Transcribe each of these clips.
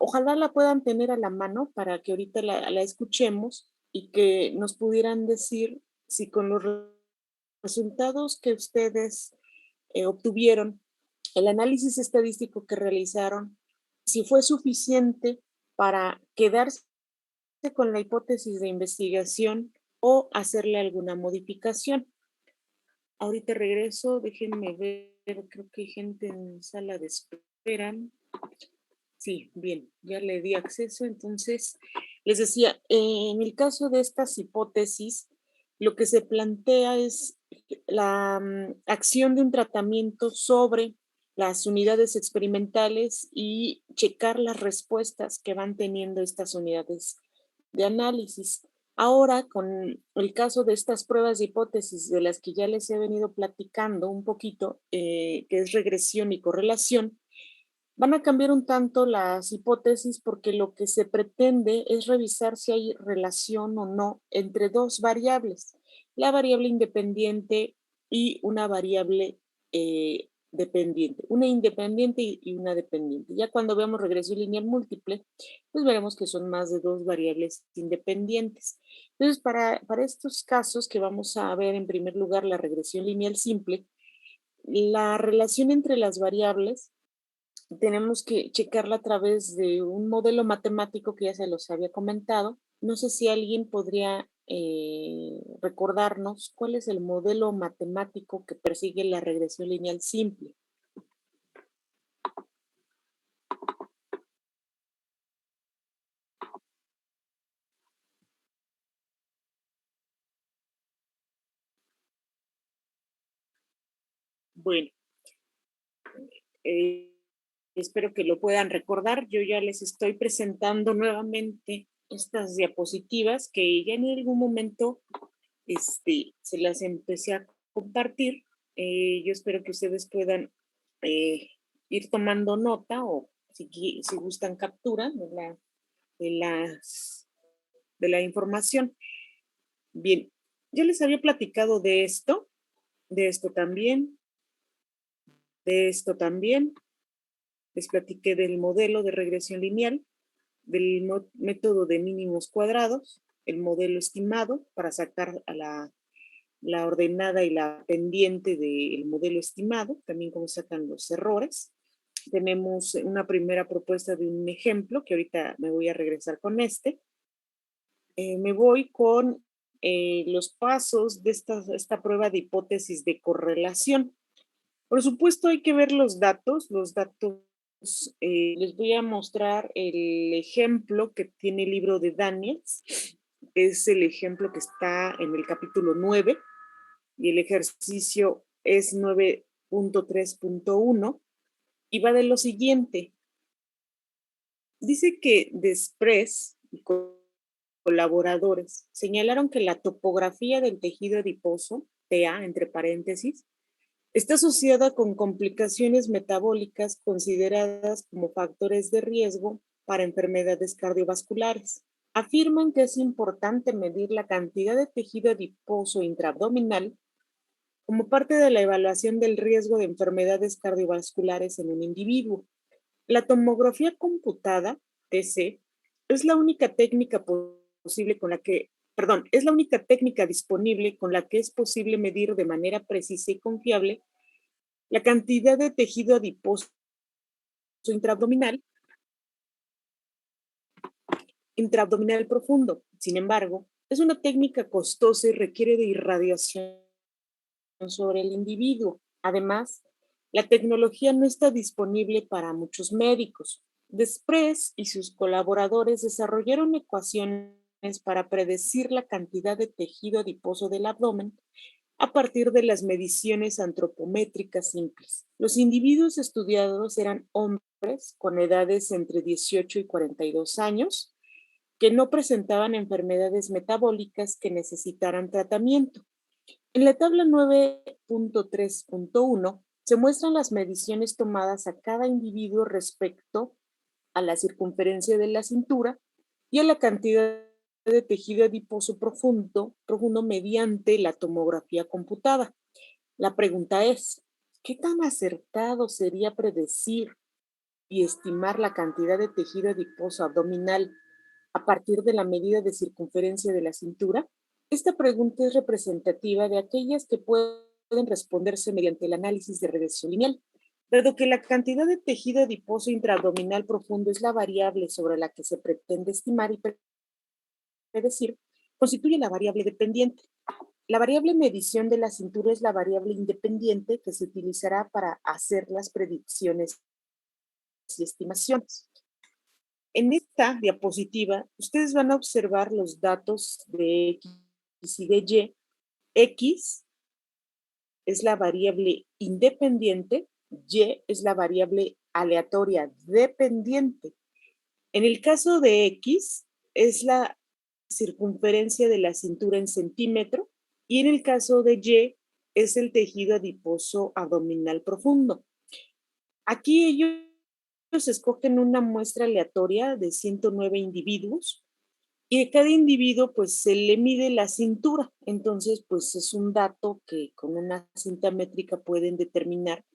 Ojalá la puedan tener a la mano para que ahorita la escuchemos y que nos pudieran decir si con los resultados que ustedes obtuvieron, el análisis estadístico que realizaron, si fue suficiente para quedarse con la hipótesis de investigación o hacerle alguna modificación. Ahorita regreso, déjenme ver, creo que hay gente en sala de espera. Sí, bien, ya le di acceso. Entonces, les decía, en el caso de estas hipótesis, lo que se plantea es la acción de un tratamiento sobre las unidades experimentales y checar las respuestas que van teniendo estas unidades de análisis. Ahora, con el caso de estas pruebas de hipótesis de las que ya les he venido platicando un poquito, que es regresión y correlación, van a cambiar un tanto las hipótesis porque lo que se pretende es revisar si hay relación o no entre dos variables, la variable independiente y una variable dependiente, una independiente y una dependiente. Ya cuando veamos regresión lineal múltiple, pues veremos que son más de dos variables independientes. Entonces, para estos casos que vamos a ver en primer lugar la regresión lineal simple, la relación entre las variables tenemos que checarla a través de un modelo matemático que ya se los había comentado. No sé si alguien podría recordarnos cuál es el modelo matemático que persigue la regresión lineal simple. Bueno, eh, espero que lo puedan recordar. Yo ya les estoy presentando nuevamente estas diapositivas que ya en algún momento se las empecé a compartir. Yo espero que ustedes puedan eh, ir tomando nota o si gustan captura de, las, de la información. Bien, yo les había platicado de esto también, de esto también. Les platiqué del modelo de regresión lineal, del método de mínimos cuadrados, el modelo estimado para sacar a la ordenada y la pendiente del modelo estimado, también cómo sacan los errores. Tenemos una primera propuesta de un ejemplo, que ahorita me voy a regresar con este. Me voy con los pasos de esta prueba de hipótesis de correlación. Por supuesto, hay que ver los datos. Les voy a mostrar el ejemplo que tiene el libro de Daniels. Es el ejemplo que está en el capítulo 9 y el ejercicio es 9.3.1 y va de lo siguiente. Dice que Desprez y colaboradores señalaron que la topografía del tejido adiposo, TA, entre paréntesis, está asociada con complicaciones metabólicas consideradas como factores de riesgo para enfermedades cardiovasculares. Afirman que es importante medir la cantidad de tejido adiposo intraabdominal como parte de la evaluación del riesgo de enfermedades cardiovasculares en un individuo. La tomografía computada, TC, es la única técnica posible con la que, perdón, es la única técnica disponible con la que es posible medir de manera precisa y confiable la cantidad de tejido adiposo intraabdominal profundo. Sin embargo, es una técnica costosa y requiere de irradiación sobre el individuo. Además, la tecnología no está disponible para muchos médicos. Desprez y sus colaboradores desarrollaron ecuaciones para predecir la cantidad de tejido adiposo del abdomen a partir de las mediciones antropométricas simples. Los individuos estudiados eran hombres con edades entre 18 y 42 años que no presentaban enfermedades metabólicas que necesitaran tratamiento. En la tabla 9.3.1 se muestran las mediciones tomadas a cada individuo respecto a la circunferencia de la cintura y a la cantidad de tejido adiposo profundo mediante la tomografía computada. La pregunta es, ¿qué tan acertado sería predecir y estimar la cantidad de tejido adiposo abdominal a partir de la medida de circunferencia de la cintura? Esta pregunta es representativa de aquellas que pueden responderse mediante el análisis de regresión lineal, dado que la cantidad de tejido adiposo intraabdominal profundo es la variable sobre la que se pretende estimar y predecir, constituye la variable dependiente. La variable medición de la cintura es la variable independiente que se utilizará para hacer las predicciones y estimaciones. En esta diapositiva, ustedes van a observar los datos de X y de Y. X es la variable independiente, Y es la variable aleatoria dependiente. En el caso de X, es la circunferencia de la cintura en centímetro, y en el caso de Y, es el tejido adiposo abdominal profundo. Aquí ellos escogen una muestra aleatoria de 109 individuos, y de cada individuo pues se le mide la cintura. Entonces pues es un dato que con una cinta métrica pueden determinar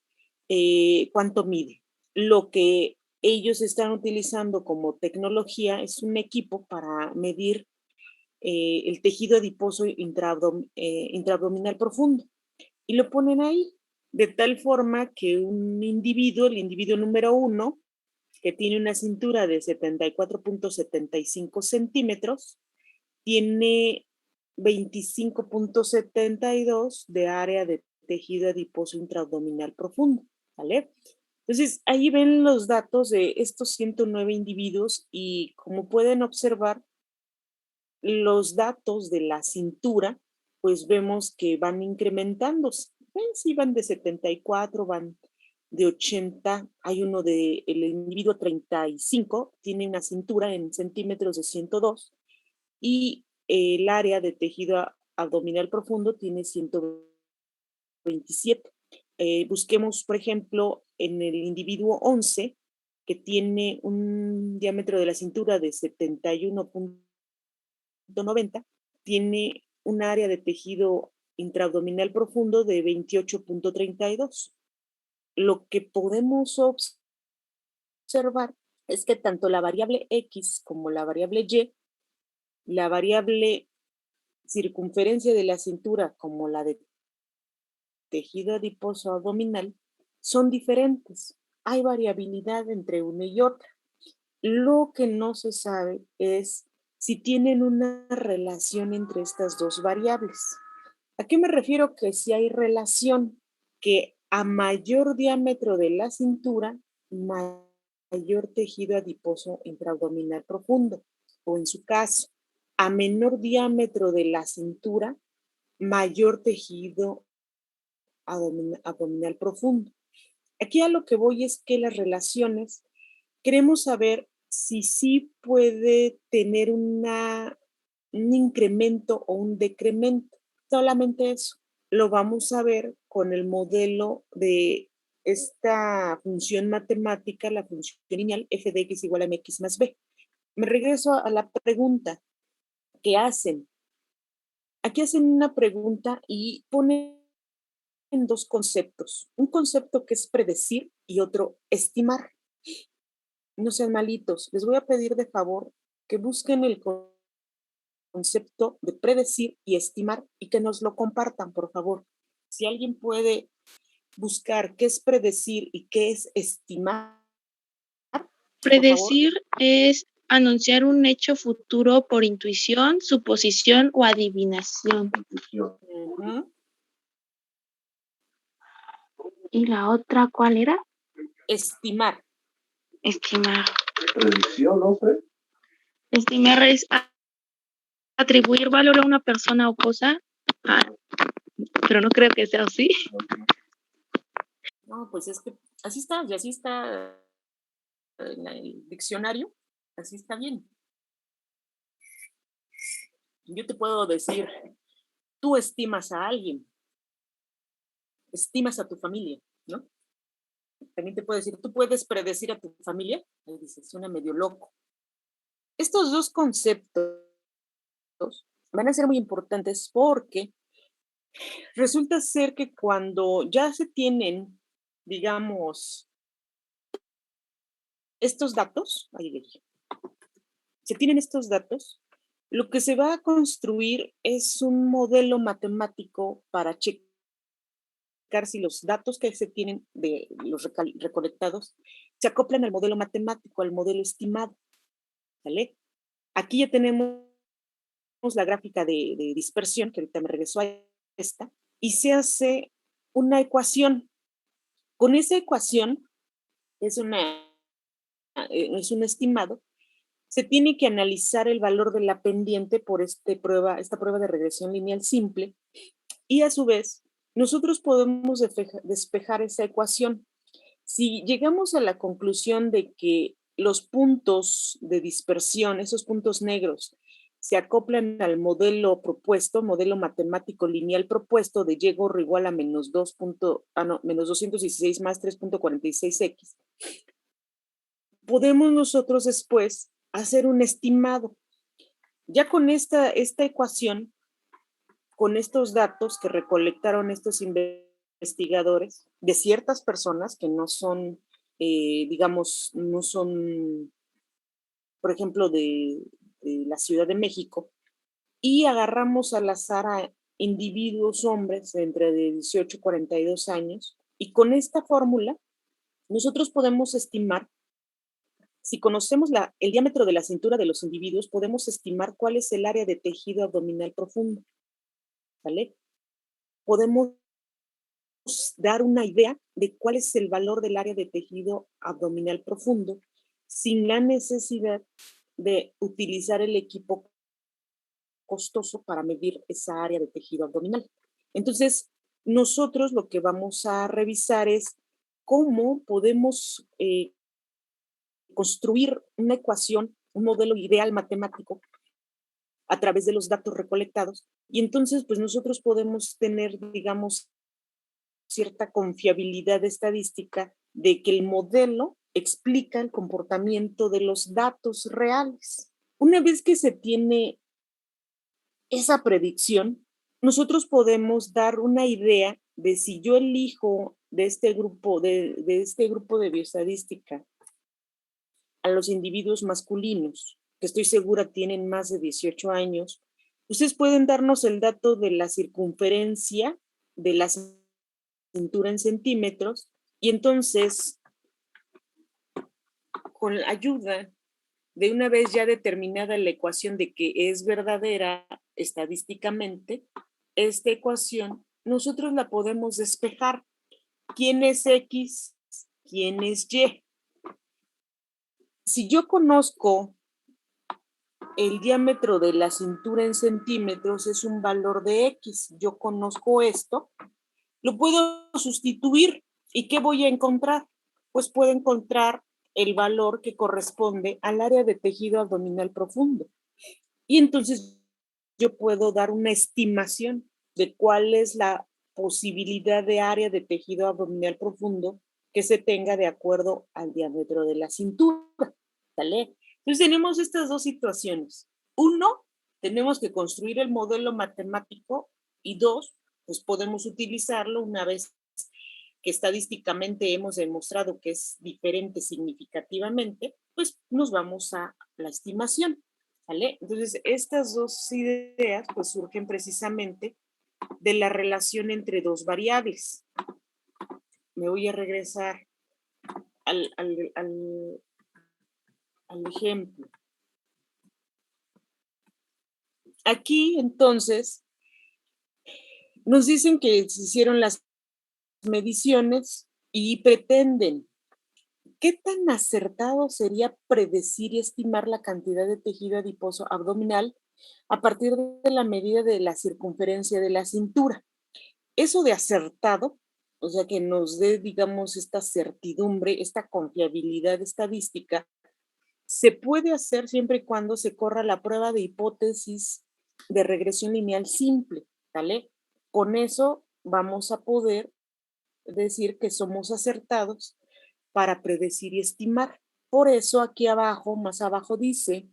cuánto mide. Lo que ellos están utilizando como tecnología es un equipo para medir el tejido adiposo intraabdominal profundo, y lo ponen ahí, de tal forma que un individuo, el individuo número 1, que tiene una cintura de 74.75 centímetros, tiene 25.72 de área de tejido adiposo intraabdominal profundo, ¿vale? Entonces, ahí ven los datos de estos 109 individuos, y como pueden observar, los datos de la cintura, pues vemos que van incrementándose. ¿Ven? Sí, van de 74, van de 80. Hay uno de, el individuo 35, tiene una cintura en centímetros de 102, y el área de tejido abdominal profundo tiene 127. Busquemos, por ejemplo, en el individuo 11, que tiene un diámetro de la cintura de 71.90, tiene un área de tejido intraabdominal profundo de 28.32. Lo que podemos observar es que tanto la variable X como la variable Y, la variable circunferencia de la cintura como la de tejido adiposo abdominal, son diferentes. Hay variabilidad entre una y otra. Lo que no se sabe es si tienen una relación entre estas dos variables. ¿A qué me refiero que si hay relación? Que a mayor diámetro de la cintura, mayor tejido adiposo intraabdominal profundo, o en su caso, a menor diámetro de la cintura, mayor tejido abdominal profundo. Aquí a lo que voy es que las relaciones, queremos saber si sí puede tener un incremento o un decremento. Solamente eso. Lo vamos a ver con el modelo de esta función matemática, la función lineal f de x igual a mx más b. Me regreso a la pregunta que hacen. Aquí hacen una pregunta y ponen dos conceptos. Un concepto que es predecir y otro estimar. No sean malitos. Les voy a pedir de favor que busquen el concepto de predecir y estimar y que nos lo compartan, por favor. Si alguien puede buscar qué es predecir y qué es estimar, predecir es anunciar un hecho futuro por intuición, suposición o adivinación. ¿Y la otra cuál era? Estimar. Estimar. Predicción, ¿no, Fred? Estimar es atribuir valor a una persona o cosa, pero no creo que sea así. No, pues es que así está, y así está en el diccionario, así está bien. Yo te puedo decir, tú estimas a alguien, estimas a tu familia, ¿no? También te puedo decir, tú puedes predecir a tu familia. Ahí dices, suena medio loco. Estos dos conceptos van a ser muy importantes porque resulta ser que cuando ya se tienen, digamos, estos datos, se tienen estos datos, lo que se va a construir es un modelo matemático para checar si los datos que se tienen de los recolectados se acoplan al modelo matemático, al modelo estimado, ¿vale? Aquí ya tenemos la gráfica de dispersión, que ahorita me regresó a esta, y se hace una ecuación. Con esa ecuación, es un estimado, se tiene que analizar el valor de la pendiente por esta prueba de regresión lineal simple, y a su vez, nosotros podemos despejar esa ecuación. Si llegamos a la conclusión de que los puntos de dispersión, esos puntos negros, se acoplan al modelo propuesto, modelo matemático lineal propuesto de y gorro igual a menos 216 más 3.46x, podemos nosotros después hacer un estimado. Ya con esta ecuación, con estos datos que recolectaron estos investigadores de ciertas personas que no son, digamos, no son, por ejemplo, de la Ciudad de México, y agarramos al azar a individuos hombres entre de 18 y 42 años, y con esta fórmula nosotros podemos estimar, si conocemos el diámetro de la cintura de los individuos, podemos estimar cuál es el área de tejido abdominal profundo, ¿vale? Podemos dar una idea de cuál es el valor del área de tejido abdominal profundo sin la necesidad de utilizar el equipo costoso para medir esa área de tejido abdominal. Entonces, nosotros lo que vamos a revisar es cómo podemos construir una ecuación, un modelo ideal matemático a través de los datos recolectados, y entonces pues nosotros podemos tener, digamos, cierta confiabilidad estadística de que el modelo explica el comportamiento de los datos reales. Una vez que se tiene esa predicción, nosotros podemos dar una idea de si yo elijo de este grupo de bioestadística a los individuos masculinos, que estoy segura tienen más de 18 años, ustedes pueden darnos el dato de la circunferencia de la cintura en centímetros, y entonces, con la ayuda de una vez ya determinada la ecuación de que es verdadera estadísticamente, esta ecuación nosotros la podemos despejar. ¿Quién es X? ¿Quién es Y? Si yo conozco el diámetro de la cintura en centímetros, es un valor de X, yo conozco esto, lo puedo sustituir. ¿Y qué voy a encontrar? Pues puedo encontrar el valor que corresponde al área de tejido abdominal profundo. Y entonces yo puedo dar una estimación de cuál es la posibilidad de área de tejido abdominal profundo que se tenga de acuerdo al diámetro de la cintura, ¿vale? Entonces tenemos estas dos situaciones. Uno, tenemos que construir el modelo matemático, y dos, pues podemos utilizarlo una vez que estadísticamente hemos demostrado que es diferente significativamente, pues nos vamos a la estimación, ¿vale? Entonces, estas dos ideas pues surgen precisamente de la relación entre dos variables. Me voy a regresar al ejemplo. Aquí, entonces, nos dicen que se hicieron las mediciones y pretenden. ¿Qué tan acertado sería predecir y estimar la cantidad de tejido adiposo abdominal a partir de la medida de la circunferencia de la cintura? Eso de acertado, o sea, que nos dé, digamos, esta certidumbre, esta confiabilidad estadística, se puede hacer siempre y cuando se corra la prueba de hipótesis de regresión lineal simple, ¿vale? Con eso vamos a poder decir que somos acertados para predecir y estimar. Por eso aquí abajo, más abajo dice,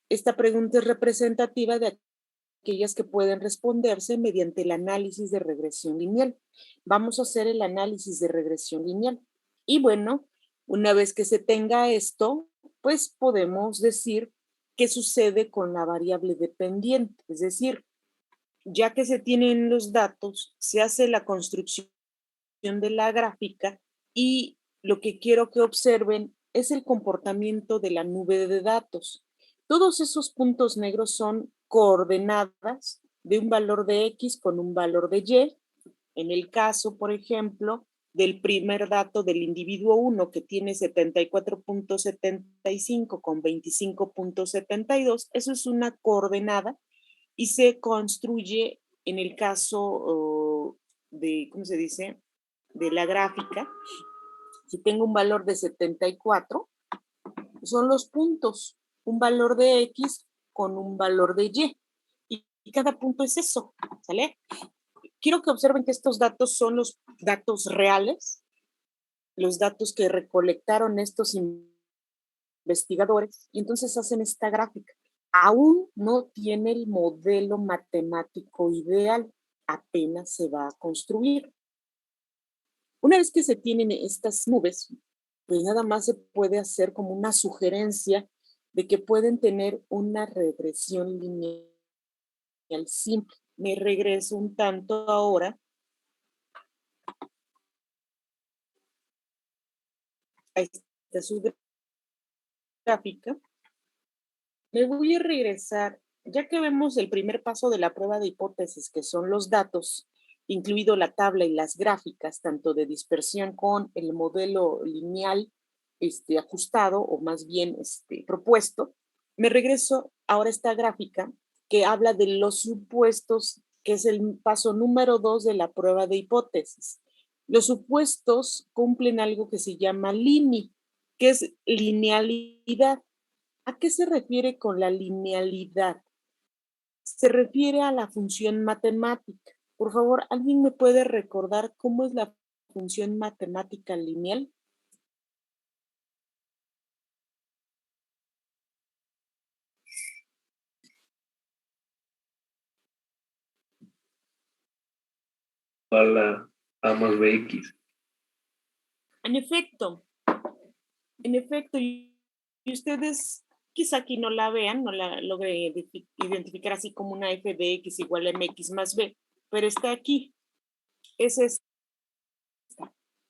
esta pregunta es representativa de aquellas que pueden responderse mediante el análisis de regresión lineal. Vamos a hacer el análisis de regresión lineal. Y bueno, Una vez que se tenga esto, pues podemos decir qué sucede con la variable dependiente. Es decir, ya que se tienen los datos, se hace la construcción de la gráfica y lo que quiero que observen es el comportamiento de la nube de datos. Todos esos puntos negros son coordenadas de un valor de X con un valor de Y. En el caso, por ejemplo, del primer dato del individuo 1 que tiene 74.75 con 25.72, eso es una coordenada y se construye en el caso de, ¿cómo se dice?, de la gráfica. Si tengo un valor de 74, son los puntos, un valor de X con un valor de Y. Y cada punto es eso, ¿sale? Quiero que observen que estos datos son los datos reales, los datos que recolectaron estos investigadores, y entonces hacen esta gráfica. Aún no tiene el modelo matemático ideal, apenas se va a construir. Una vez que se tienen estas nubes, pues nada más se puede hacer como una sugerencia de que pueden tener una regresión lineal simple. Me regreso un tanto ahora a esta su gráfica. Me voy a regresar, ya que vemos el primer paso de la prueba de hipótesis, que son los datos, incluido la tabla y las gráficas, tanto de dispersión con el modelo lineal ajustado o más bien propuesto. Me regreso ahora a esta gráfica que habla de los supuestos, que es el paso número 2 de la prueba de hipótesis. Los supuestos cumplen algo que se llama LINI, que es linealidad. ¿A qué se refiere con la linealidad? Se refiere a la función matemática. Por favor, ¿alguien me puede recordar cómo es la función matemática lineal? Igual a A más BX. En efecto, y ustedes quizá aquí no la vean, no la logre identificar así como una f de x igual a mx más b, pero está aquí. Es esta,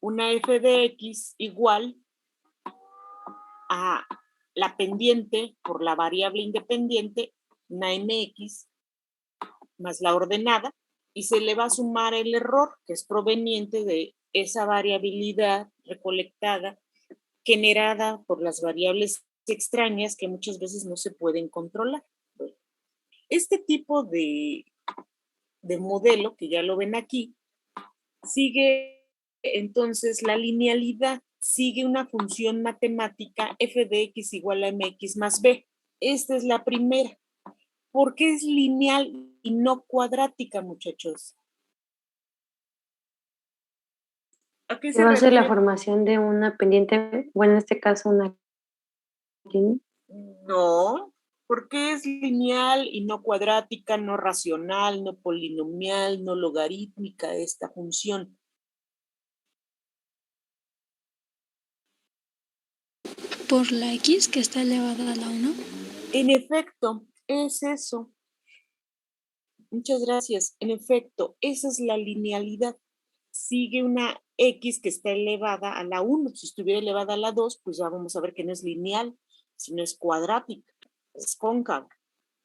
una f de x igual a la pendiente por la variable independiente, una mx más la ordenada, y se le va a sumar el error que es proveniente de esa variabilidad recolectada generada por las variables extrañas que muchas veces no se pueden controlar. Este tipo de modelo, que ya lo ven aquí, sigue entonces la linealidad, sigue una función matemática f de x igual a mx más b. Esta es la primera. ¿Por qué es lineal y no cuadrática, muchachos? ¿A qué Se se va a hacer la refiere? formación de una pendiente, bueno, en este caso una línea. No, porque es lineal y no cuadrática, no racional, no polinomial, no logarítmica esta función. Por la x que está elevada a la 1. En efecto, es eso. Muchas gracias. En efecto, esa es la linealidad. Sigue una x que está elevada a la 1. Si estuviera elevada a la 2, pues ya vamos a ver que no es lineal, sino es cuadrática, es cóncava.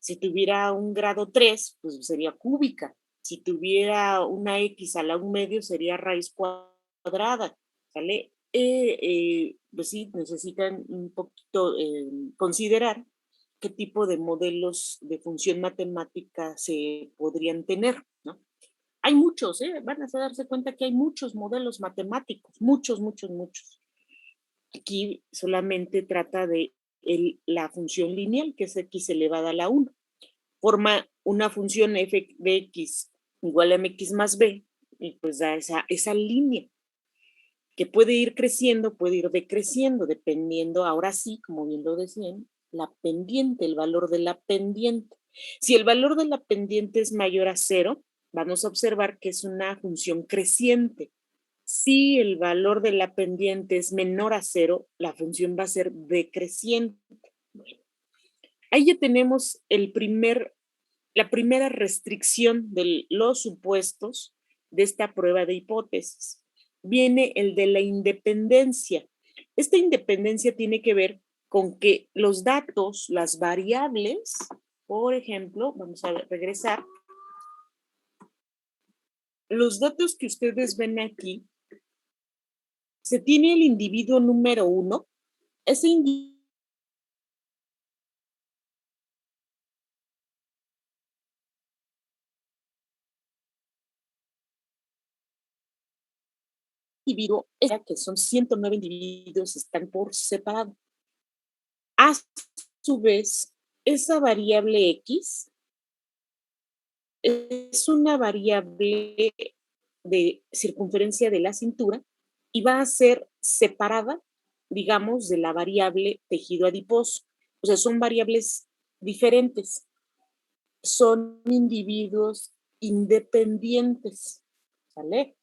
Si tuviera un grado 3, pues sería cúbica. Si tuviera una x a la 1/2, sería raíz cuadrada. ¿Sale? Pues sí, necesitan un poquito considerar qué tipo de modelos de función matemática se podrían tener, ¿no? Hay muchos, van a darse cuenta que hay muchos modelos matemáticos, muchos. Aquí solamente trata de la función lineal, que es x elevada a la 1. Forma una función f de x igual a mx más b, y pues da esa línea, que puede ir creciendo, puede ir decreciendo, dependiendo, ahora sí, como bien lo decían, la pendiente, el valor de la pendiente. Si el valor de la pendiente es mayor a 0, vamos a observar que es una función creciente. Si el valor de la pendiente es menor a 0, la función va a ser decreciente. Ahí ya tenemos la primera restricción de los supuestos de esta prueba de hipótesis. Viene el de la independencia. Esta independencia tiene que ver con que los datos, las variables, por ejemplo, vamos a regresar. Los datos que ustedes ven aquí, se tiene el individuo número 1. Ese individuo, que son 109 individuos, están por separado. A su vez, esa variable X es una variable de circunferencia de la cintura y va a ser separada, digamos, de la variable tejido adiposo. O sea, son variables diferentes. Son individuos independientes, ¿sale?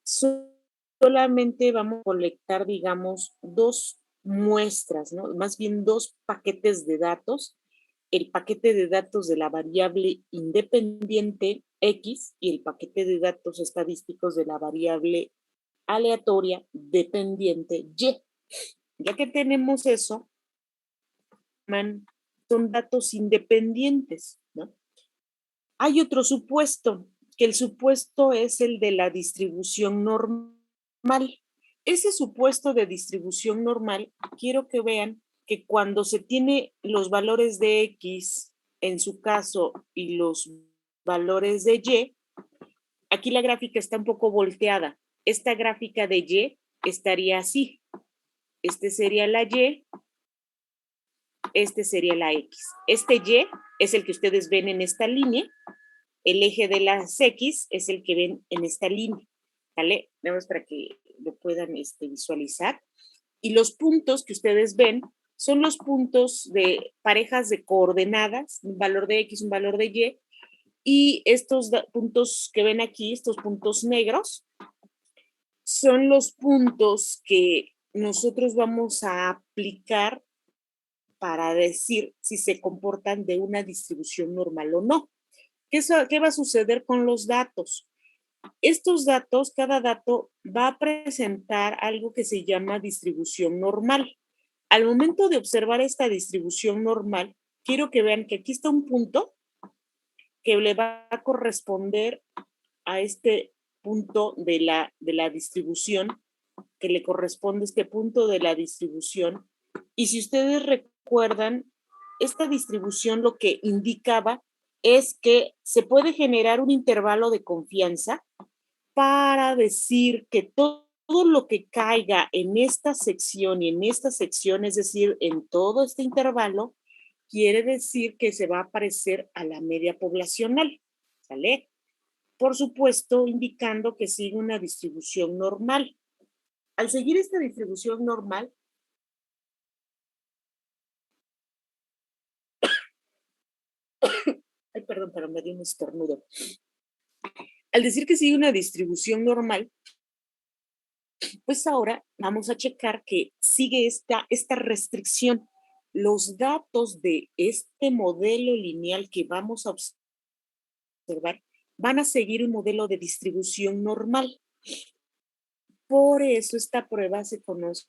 Solamente vamos a colectar, digamos, dos muestras, ¿no? Más bien dos paquetes de datos. El paquete de datos de la variable independiente X y el paquete de datos estadísticos de la variable aleatoria dependiente Y. Ya que tenemos eso, son datos independientes, ¿no? Hay otro supuesto, que el supuesto es el de la distribución normal. Ese supuesto de distribución normal, quiero que vean que cuando se tiene los valores de X, en su caso, y los valores de Y, aquí la gráfica está un poco volteada. Esta gráfica de Y estaría así. Este sería la Y, este sería la X. Este Y es el que ustedes ven en esta línea. El eje de las X es el que ven en esta línea, ¿vale? Vamos para que lo puedan visualizar. Y los puntos que ustedes ven son los puntos de parejas de coordenadas, un valor de X, un valor de Y, y estos puntos que ven aquí, estos puntos negros, son los puntos que nosotros vamos a aplicar para decir si se comportan de una distribución normal o no. ¿Qué va a suceder con los datos? Estos datos, cada dato va a presentar algo que se llama distribución normal. Al momento de observar esta distribución normal, quiero que vean que aquí está un punto que le va a corresponder a este punto de la distribución, que le corresponde este punto de la distribución. Y si ustedes recuerdan, esta distribución lo que indicaba es que se puede generar un intervalo de confianza para decir que todo lo que caiga en esta sección y en esta sección, es decir, en todo este intervalo, quiere decir que se va a parecer a la media poblacional, ¿sale? Por supuesto, indicando que sigue una distribución normal. Al seguir esta distribución normal, ay, perdón, pero me dio un estornudo. Al decir que sigue una distribución normal, pues ahora vamos a checar que sigue esta restricción. Los datos de este modelo lineal que vamos a observar van a seguir un modelo de distribución normal. Por eso esta prueba se conoce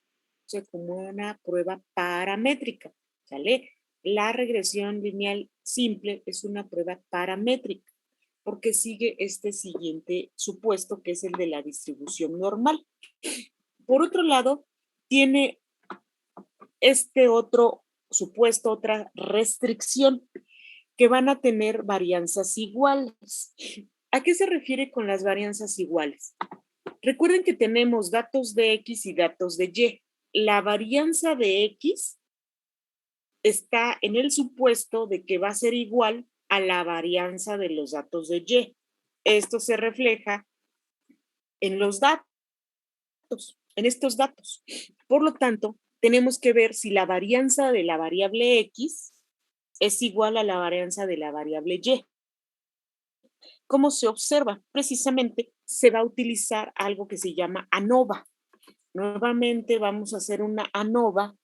como una prueba paramétrica, ¿sale? La regresión lineal simple es una prueba paramétrica porque sigue este siguiente supuesto que es el de la distribución normal. Por otro lado, tiene este otro supuesto, otra restricción, que van a tener varianzas iguales. ¿A qué se refiere con las varianzas iguales? Recuerden que tenemos datos de X y datos de Y. La varianza de X está en el supuesto de que va a ser igual a la varianza de los datos de Y. Esto se refleja en los datos, en estos datos. Por lo tanto, tenemos que ver si la varianza de la variable X es igual a la varianza de la variable Y. ¿Cómo se observa? Precisamente se va a utilizar algo que se llama ANOVA. Nuevamente vamos a hacer una ANOVA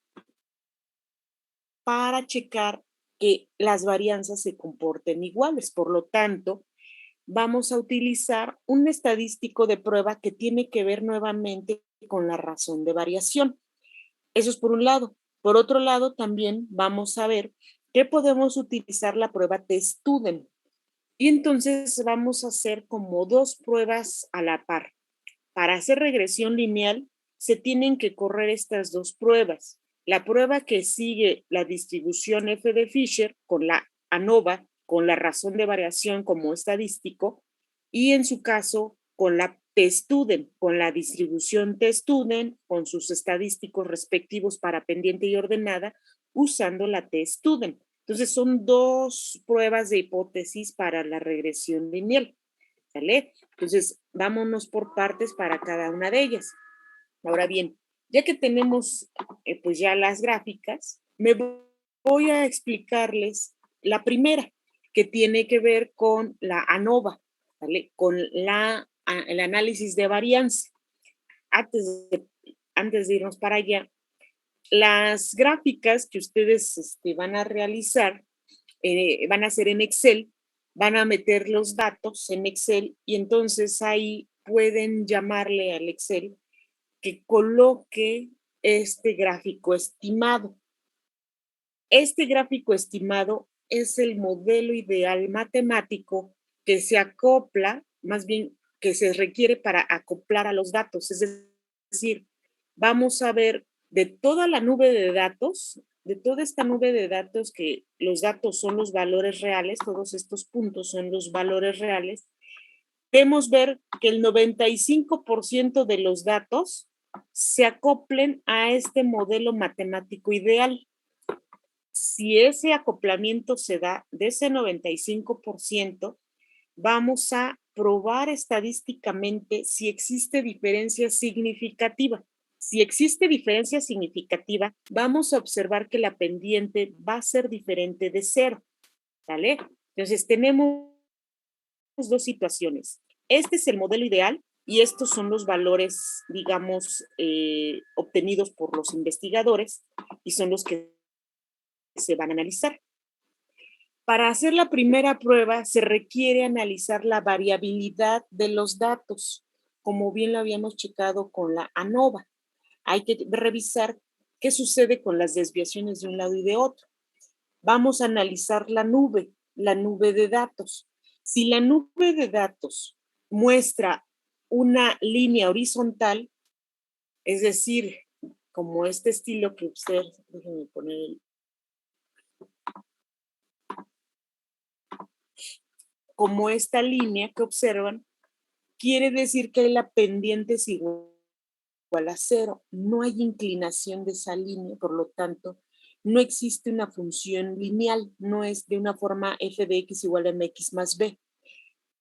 para checar que las varianzas se comporten iguales. Por lo tanto, vamos a utilizar un estadístico de prueba que tiene que ver nuevamente con la razón de variación. Eso es por un lado. Por otro lado, también vamos a ver que podemos utilizar la prueba T-Student. Y entonces vamos a hacer como dos pruebas a la par. Para hacer regresión lineal, se tienen que correr estas dos pruebas. La prueba que sigue la distribución F de Fisher con la ANOVA, con la razón de variación como estadístico, y en su caso con la T-Student, con la distribución T-Student, con sus estadísticos respectivos para pendiente y ordenada, usando la T-Student. Entonces son dos pruebas de hipótesis para la regresión lineal. ¿Sale? Entonces, vámonos por partes para cada una de ellas. Ahora bien, ya que tenemos pues ya las gráficas, me voy a explicarles la primera, que tiene que ver con la ANOVA, ¿vale? Con el análisis de varianza. Antes de irnos para allá, las gráficas que ustedes van a realizar, van a hacer en Excel, van a meter los datos en Excel y entonces ahí pueden llamarle al Excel que coloque este gráfico estimado. Este gráfico estimado es el modelo ideal matemático que se acopla, más bien que se requiere para acoplar a los datos. Es decir, vamos a ver de toda la nube de datos, de toda esta nube de datos, que los datos son los valores reales, todos estos puntos son los valores reales, podemos ver que el 95% de los datos se acoplen a este modelo matemático ideal. Si ese acoplamiento se da de ese 95%, vamos a probar estadísticamente si existe diferencia significativa. Si existe diferencia significativa, vamos a observar que la pendiente va a ser diferente de 0, ¿vale? Entonces tenemos dos situaciones. Este es el modelo ideal y estos son los valores, digamos, obtenidos por los investigadores y son los que se van a analizar. Para hacer la primera prueba se requiere analizar la variabilidad de los datos, como bien lo habíamos checado con la ANOVA. Hay que revisar qué sucede con las desviaciones de un lado y de otro. Vamos a analizar la nube de datos. Si la nube de datos muestra una línea horizontal, es decir, como este estilo que ustedes, déjenme poner como esta línea que observan, quiere decir que la pendiente es igual a 0. No hay inclinación de esa línea, por lo tanto, no existe una función lineal, no es de una forma f de x igual a mx más b.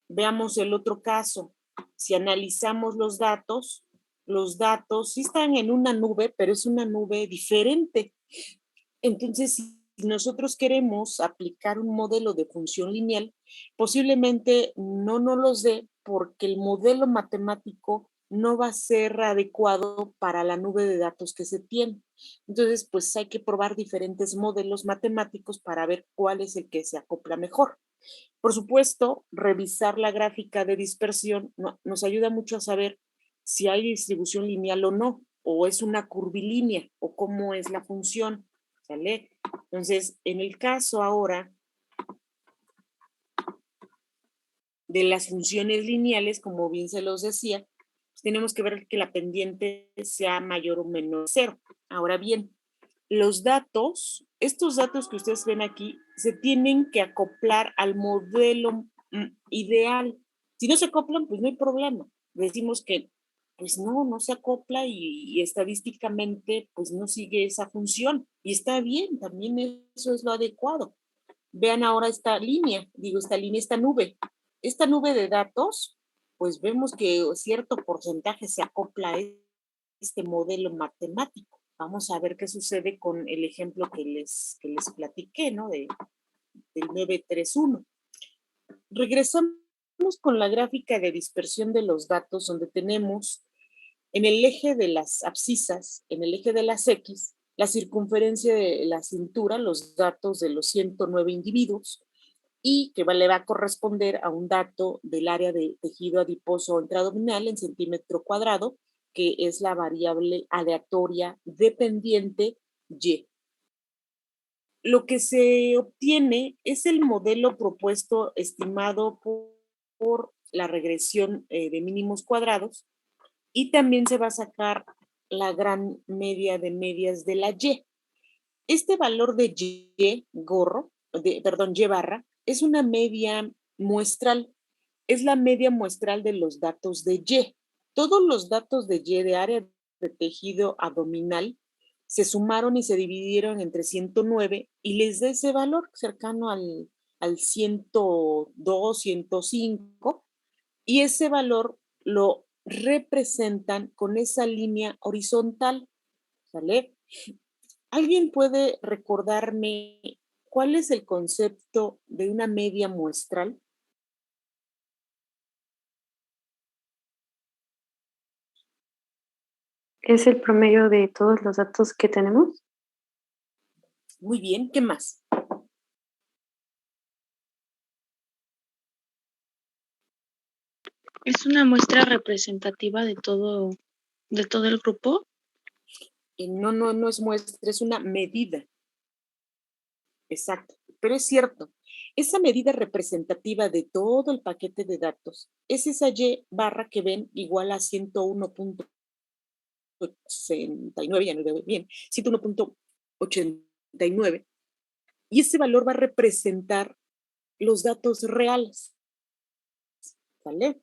Veamos el otro caso. Si analizamos los datos sí están en una nube, pero es una nube diferente. Entonces, si nosotros queremos aplicar un modelo de función lineal, posiblemente no nos los dé porque el modelo matemático no va a ser adecuado para la nube de datos que se tiene. Entonces, pues hay que probar diferentes modelos matemáticos para ver cuál es el que se acopla mejor. Por supuesto, revisar la gráfica de dispersión nos ayuda mucho a saber si hay distribución lineal o no, o es una curvilínea, o cómo es la función. ¿Sale? Entonces, en el caso ahora de las funciones lineales, como bien se los decía, pues tenemos que ver que la pendiente sea mayor o menor 0. Ahora bien, los datos, estos datos que ustedes ven aquí, se tienen que acoplar al modelo ideal. Si no se acoplan, pues no hay problema. Decimos que pues no se acopla y estadísticamente pues no sigue esa función. Y está bien, también eso es lo adecuado. Vean ahora esta línea, esta nube. Esta nube de datos, pues vemos que cierto porcentaje se acopla a este modelo matemático. Vamos a ver qué sucede con el ejemplo que les platiqué, ¿no? Del 931. Regresamos con la gráfica de dispersión de los datos, donde tenemos en el eje de las abscisas, en el eje de las X, la circunferencia de la cintura, los datos de los 109 individuos, y que le va a corresponder a un dato del área de tejido adiposo intraabdominal en centímetro cuadrado, que es la variable aleatoria dependiente Y. Lo que se obtiene es el modelo propuesto estimado por la regresión de mínimos cuadrados, y también se va a sacar la gran media de medias de la Y. Este valor de Y barra, es una media muestral. Es la media muestral de los datos de Y. Todos los datos de Y de área de tejido abdominal se sumaron y se dividieron entre 109 y les da ese valor cercano al 102, 105, y ese valor lo representan con esa línea horizontal, ¿sale? ¿Alguien puede recordarme cuál es el concepto de una media muestral? ¿Es el promedio de todos los datos que tenemos? Muy bien, ¿qué más? ¿Es una muestra representativa de todo el grupo? No es muestra, es una medida. Exacto, pero es cierto. Esa medida representativa de todo el paquete de datos es esa Y barra que ven igual a 101.69, ya no veo bien, 101.89, y ese valor va a representar los datos reales, ¿vale?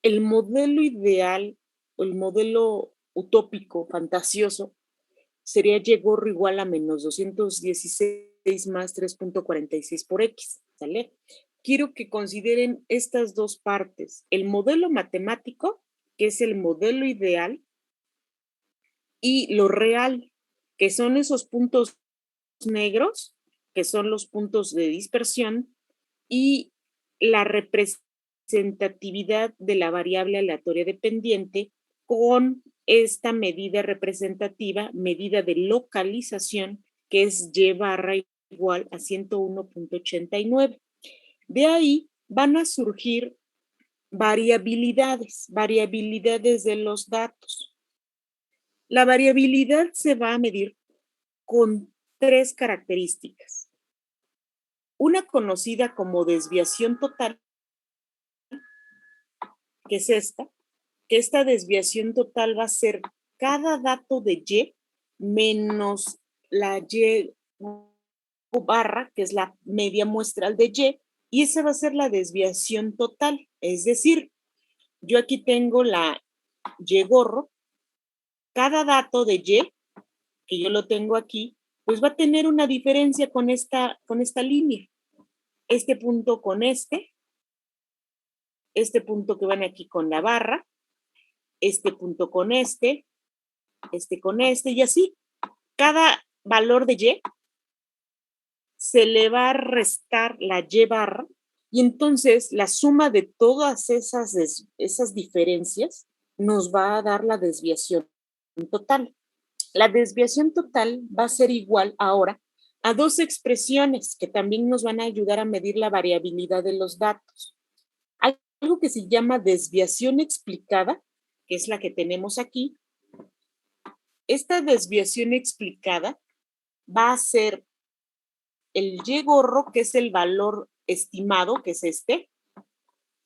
El modelo ideal o el modelo utópico, fantasioso, sería Y gorro igual a menos 216 más 3.46 por X, ¿sale? Quiero que consideren estas dos partes, el modelo matemático, que es el modelo ideal, y lo real, que son esos puntos negros, que son los puntos de dispersión, y la representatividad de la variable aleatoria dependiente con esta medida representativa, medida de localización, que es Y barra igual a 101.89. De ahí van a surgir variabilidades de los datos. La variabilidad se va a medir con tres características. Una conocida como desviación total, que es esta, que esta desviación total va a ser cada dato de Y menos la Y barra, que es la media muestral de y esa va a ser la desviación total. Es decir, yo aquí tengo la Y gorro, cada dato de Y, que yo lo tengo aquí, pues va a tener una diferencia con esta línea. Este punto con este punto que van aquí con la barra, este punto con este con este, y así. Cada valor de Y se le va a restar la Y barra, y entonces la suma de todas esas diferencias nos va a dar la desviación total. La desviación total va a ser igual ahora a dos expresiones que también nos van a ayudar a medir la variabilidad de los datos. Hay algo que se llama desviación explicada, que es la que tenemos aquí. Esta desviación explicada va a ser el Y gorro, que es el valor estimado, que es este,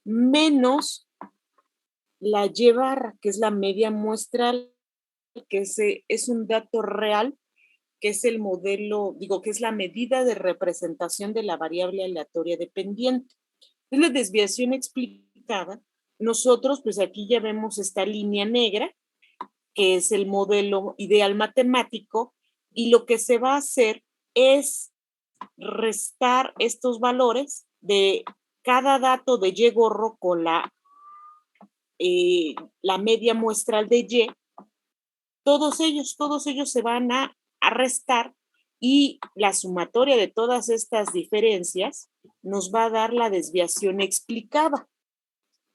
menos la Y barra, que es la media muestral, que es un dato real, que es el modelo, que es la medida de representación de la variable aleatoria dependiente. Es la desviación explicada. Nosotros, pues aquí ya vemos esta línea negra, que es el modelo ideal matemático, y lo que se va a hacer es restar estos valores de cada dato de Y gorro con la media muestral de Y. Todos ellos se van a restar, y la sumatoria de todas estas diferencias nos va a dar la desviación explicada.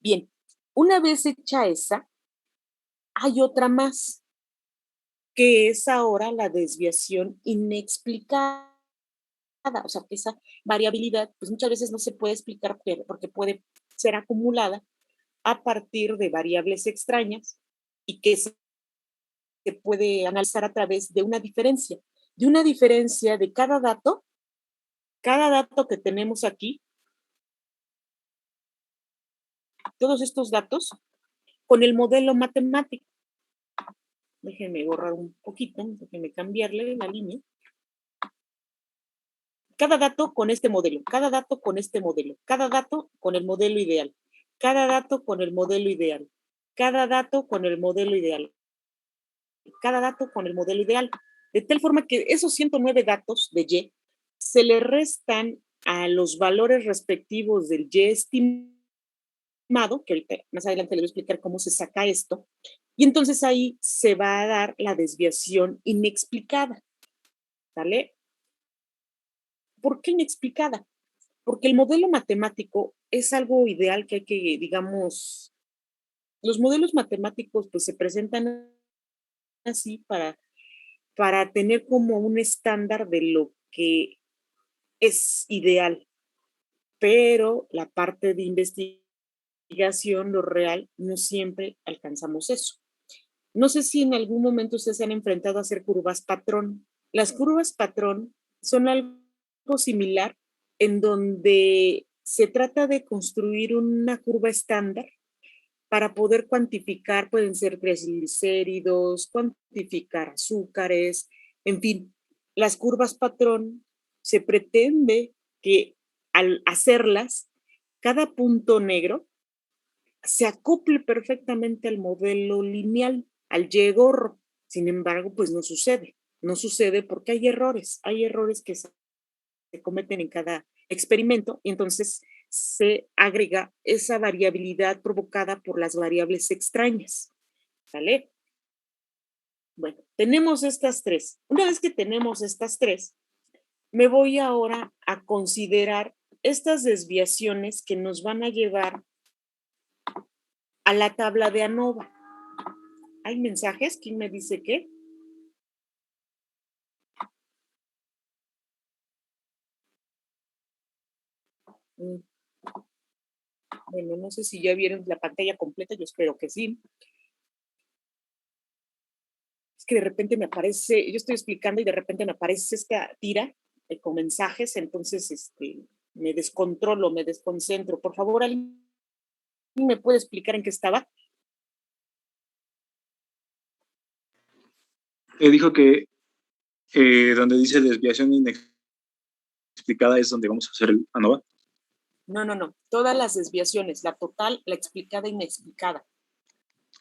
Bien, una vez hecha esa, hay otra más, que es ahora la desviación inexplicada. O sea, que esa variabilidad, pues muchas veces no se puede explicar porque puede ser acumulada a partir de variables extrañas y que se puede analizar a través de una diferencia de cada dato que tenemos aquí, todos estos datos, con el modelo matemático. Déjenme borrar un poquito, déjenme cambiarle la línea. Cada dato con este modelo, cada dato con este modelo, cada dato con el modelo ideal, cada dato con el modelo ideal, cada dato con el modelo ideal, cada dato con el modelo ideal. De tal forma que esos 109 datos de Y se le restan a los valores respectivos del Y estimado, que ahorita más adelante le voy a explicar cómo se saca esto, y entonces ahí se va a dar la desviación inexplicada, ¿vale? ¿Por qué inexplicada? Porque el modelo matemático es algo ideal que hay que, digamos, los modelos matemáticos pues se presentan así para tener como un estándar de lo que es ideal, pero la parte de investigación, lo real, no siempre alcanzamos eso. No sé si en algún momento ustedes se han enfrentado a hacer curvas patrón. Las curvas patrón son algo similar en donde se trata de construir una curva estándar para poder cuantificar, pueden ser triglicéridos, cuantificar azúcares, en fin, las curvas patrón se pretende que al hacerlas, cada punto negro se acople perfectamente al modelo lineal, al Y-gorro. Sin embargo, pues no sucede. No sucede porque hay errores que se cometen en cada experimento y entonces se agrega esa variabilidad provocada por las variables extrañas. ¿Vale? Bueno, tenemos estas tres. Una vez que tenemos estas tres, me voy ahora a considerar estas desviaciones que nos van a llevar a la tabla de ANOVA. ¿Hay mensajes? ¿Quién me dice qué? Bueno, no sé si ya vieron la pantalla completa, yo espero que sí. Es que de repente me aparece, yo estoy explicando y de repente me aparece esta tira con mensajes, entonces me descontrolo, me desconcentro. Por favor, ¿alguien me puede explicar en qué estaba? Dijo que donde dice desviación inexplicada es donde vamos a hacer el ANOVA. No. Todas las desviaciones, la total, la explicada, inexplicada.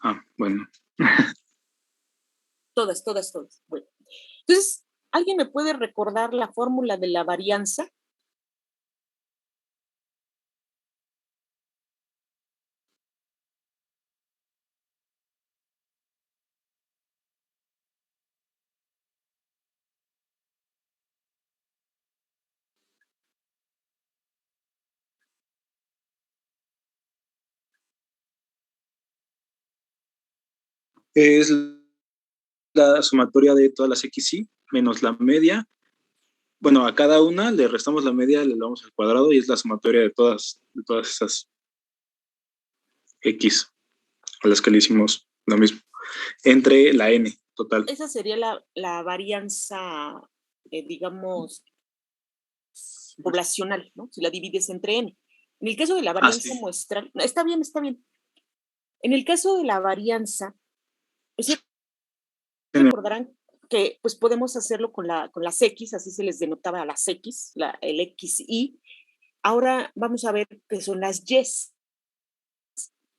Ah, bueno. Todas. Bueno, entonces, ¿alguien me puede recordar la fórmula de la varianza? Es la sumatoria de todas las XY menos la media. Bueno, a cada una le restamos la media, le damos al cuadrado y es la sumatoria de todas esas X a las que le hicimos lo mismo. Entre la N total. Esa sería la varianza, digamos, poblacional, ¿no? Si la divides entre N. En el caso de la varianza muestral, no, está bien. En el caso de la varianza, ustedes recordarán que pues podemos hacerlo con las X, así se les denotaba a las X, el XY. Ahora vamos a ver qué son las Y.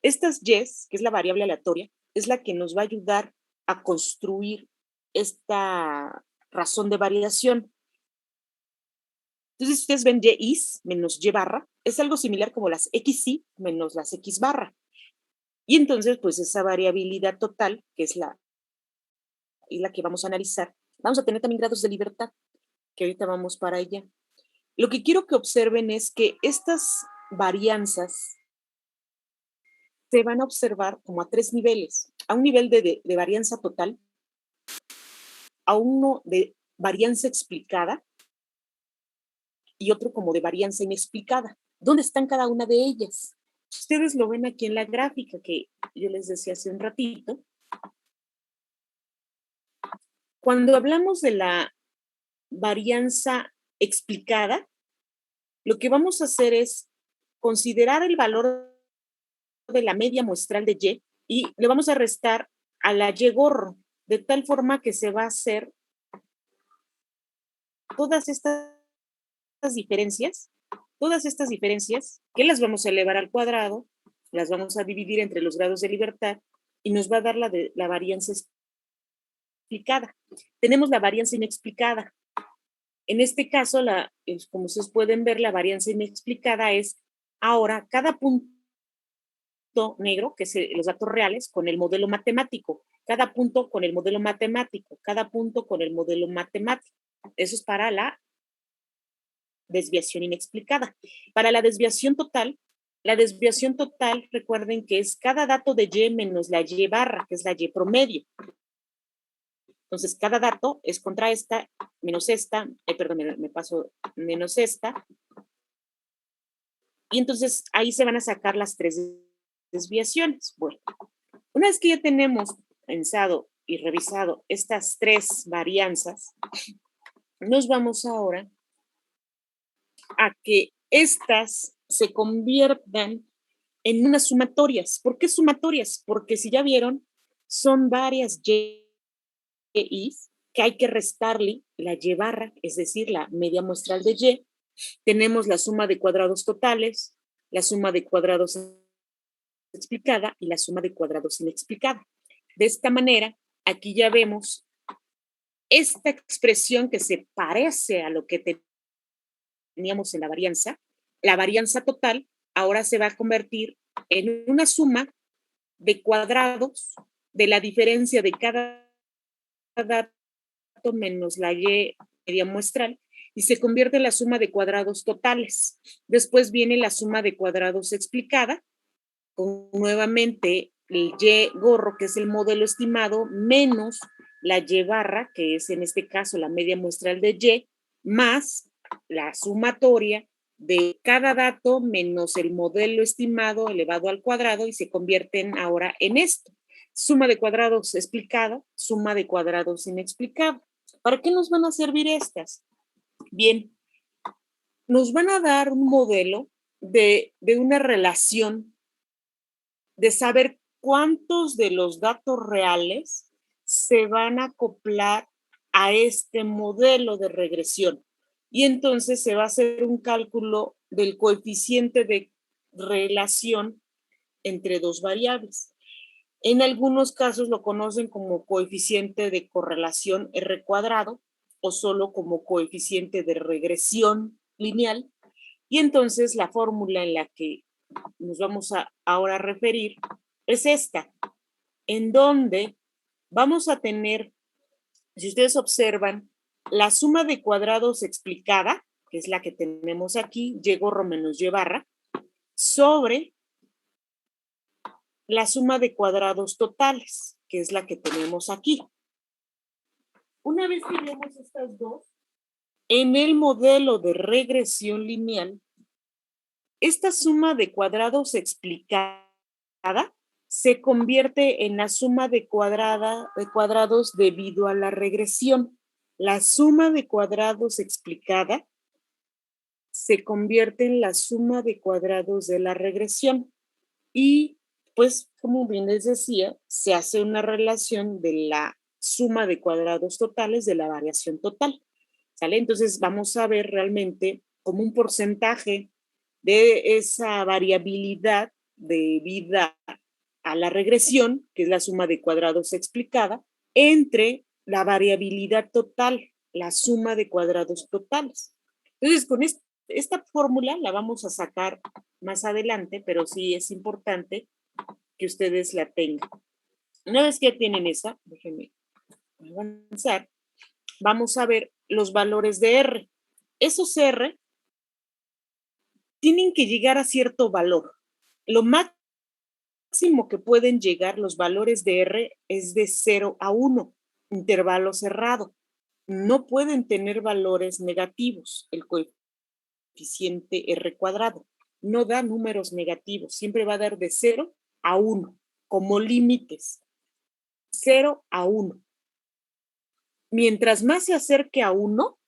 Estas Y, que es la variable aleatoria, es la que nos va a ayudar a construir esta razón de variación. Entonces, ustedes ven Y menos Y barra, es algo similar como las XY menos las X barra. Y entonces, pues esa variabilidad total, que es la que vamos a analizar, vamos a tener también grados de libertad, que ahorita vamos para allá. Lo que quiero que observen es que estas varianzas se van a observar como a 3 niveles. A un nivel de varianza total, a uno de varianza explicada y otro como de varianza inexplicada. ¿Dónde están cada una de ellas? Ustedes lo ven aquí en la gráfica que yo les decía hace un ratito. Cuando hablamos de la varianza explicada, lo que vamos a hacer es considerar el valor de la media muestral de Y y le vamos a restar a la Y gorro, de tal forma que se va a hacer todas estas diferencias, que las vamos a elevar al cuadrado, las vamos a dividir entre los grados de libertad y nos va a dar la varianza explicada. Tenemos la varianza inexplicada. En este caso, como ustedes pueden ver, la varianza inexplicada es ahora cada punto negro, que es los datos reales, con el modelo matemático. Cada punto con el modelo matemático. Cada punto con el modelo matemático. Eso es para la desviación inexplicada. Para la desviación total, recuerden que es cada dato de Y menos la Y barra, que es la Y promedio. Entonces, cada dato es contra esta, menos esta, me paso menos esta. Y entonces ahí se van a sacar las 3 desviaciones. Bueno, una vez que ya tenemos pensado y revisado estas 3 varianzas, nos vamos ahora a que estas se conviertan en unas sumatorias. ¿Por qué sumatorias? Porque si ya vieron, son varias Y's que hay que restarle la Y barra, es decir, la media muestral de Y. Tenemos la suma de cuadrados totales, la suma de cuadrados explicada y la suma de cuadrados inexplicada. De esta manera, aquí ya vemos esta expresión que se parece a lo que teníamos en la varianza total ahora se va a convertir en una suma de cuadrados de la diferencia de cada dato menos la Y media muestral y se convierte en la suma de cuadrados totales. Después viene la suma de cuadrados explicada, con nuevamente el Y gorro, que es el modelo estimado, menos la Y barra, que es en este caso la media muestral de Y, más la sumatoria de cada dato menos el modelo estimado elevado al cuadrado y se convierten ahora en esto. Suma de cuadrados explicada, suma de cuadrados inexplicada. ¿Para qué nos van a servir estas? Bien, nos van a dar un modelo de una relación de saber cuántos de los datos reales se van a acoplar a este modelo de regresión. Y entonces se va a hacer un cálculo del coeficiente de relación entre 2 variables. En algunos casos lo conocen como coeficiente de correlación R cuadrado o solo como coeficiente de regresión lineal. Y entonces la fórmula en la que nos vamos a ahora referir es esta, en donde vamos a tener, si ustedes observan, la suma de cuadrados explicada, que es la que tenemos aquí, Y gorro menos Y barra, sobre la suma de cuadrados totales, que es la que tenemos aquí. Una vez que vemos estas dos, en el modelo de regresión lineal, esta suma de cuadrados explicada se convierte en la suma de cuadrados debido a la regresión. La suma de cuadrados explicada se convierte en la suma de cuadrados de la regresión. Y pues, como bien les decía, se hace una relación de la suma de cuadrados totales de la variación total. ¿Sale? Entonces vamos a ver realmente como un porcentaje de esa variabilidad debida a la regresión, que es la suma de cuadrados explicada, entre la variabilidad total, la suma de cuadrados totales. Entonces, con esta fórmula la vamos a sacar más adelante, pero sí es importante que ustedes la tengan. Una vez que ya tienen esa, déjenme avanzar, vamos a ver los valores de R. Esos R tienen que llegar a cierto valor. Lo máximo máximo que pueden llegar los valores de R es de 0 a 1, intervalo cerrado. No pueden tener valores negativos, el coeficiente R cuadrado. No da números negativos, siempre va a dar de 0 a 1, como límites. 0 a 1. Mientras más se acerque a 1,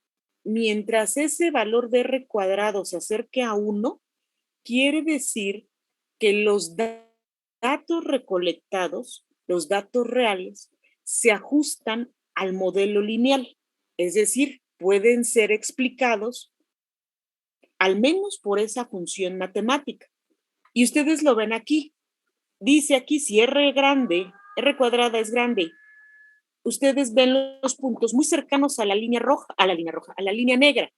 mientras ese valor de R cuadrado se acerque a 1, quiere decir que los datos recolectados, los datos reales, se ajustan al modelo lineal. Es decir, pueden ser explicados al menos por esa función matemática. Y ustedes lo ven aquí. Dice aquí, si R grande, R cuadrada es grande, ustedes ven los puntos muy cercanos a la línea roja, a la línea negra.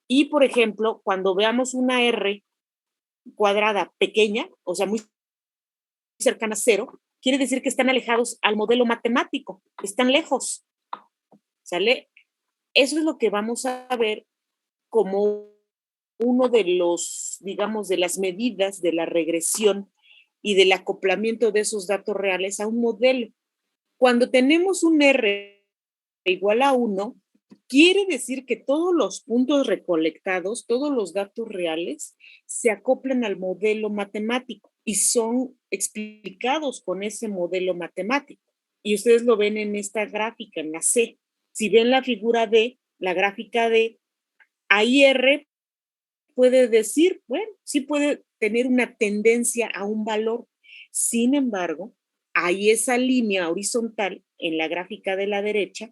Y, por ejemplo, cuando veamos una R cuadrada pequeña, o sea, muy cercana a 0, quiere decir que están alejados al modelo matemático, están lejos. ¿Sale? Eso es lo que vamos a ver como uno de los, digamos, de las medidas de la regresión y del acoplamiento de esos datos reales a un modelo. Cuando tenemos un R igual a 1, quiere decir que todos los puntos recolectados, todos los datos reales, se acoplan al modelo matemático y son explicados con ese modelo matemático. Y ustedes lo ven en esta gráfica, en la C. Si ven la figura D, la gráfica D, ahí R puede decir, bueno, sí puede tener una tendencia a un valor. Sin embargo, ahí esa línea horizontal en la gráfica de la derecha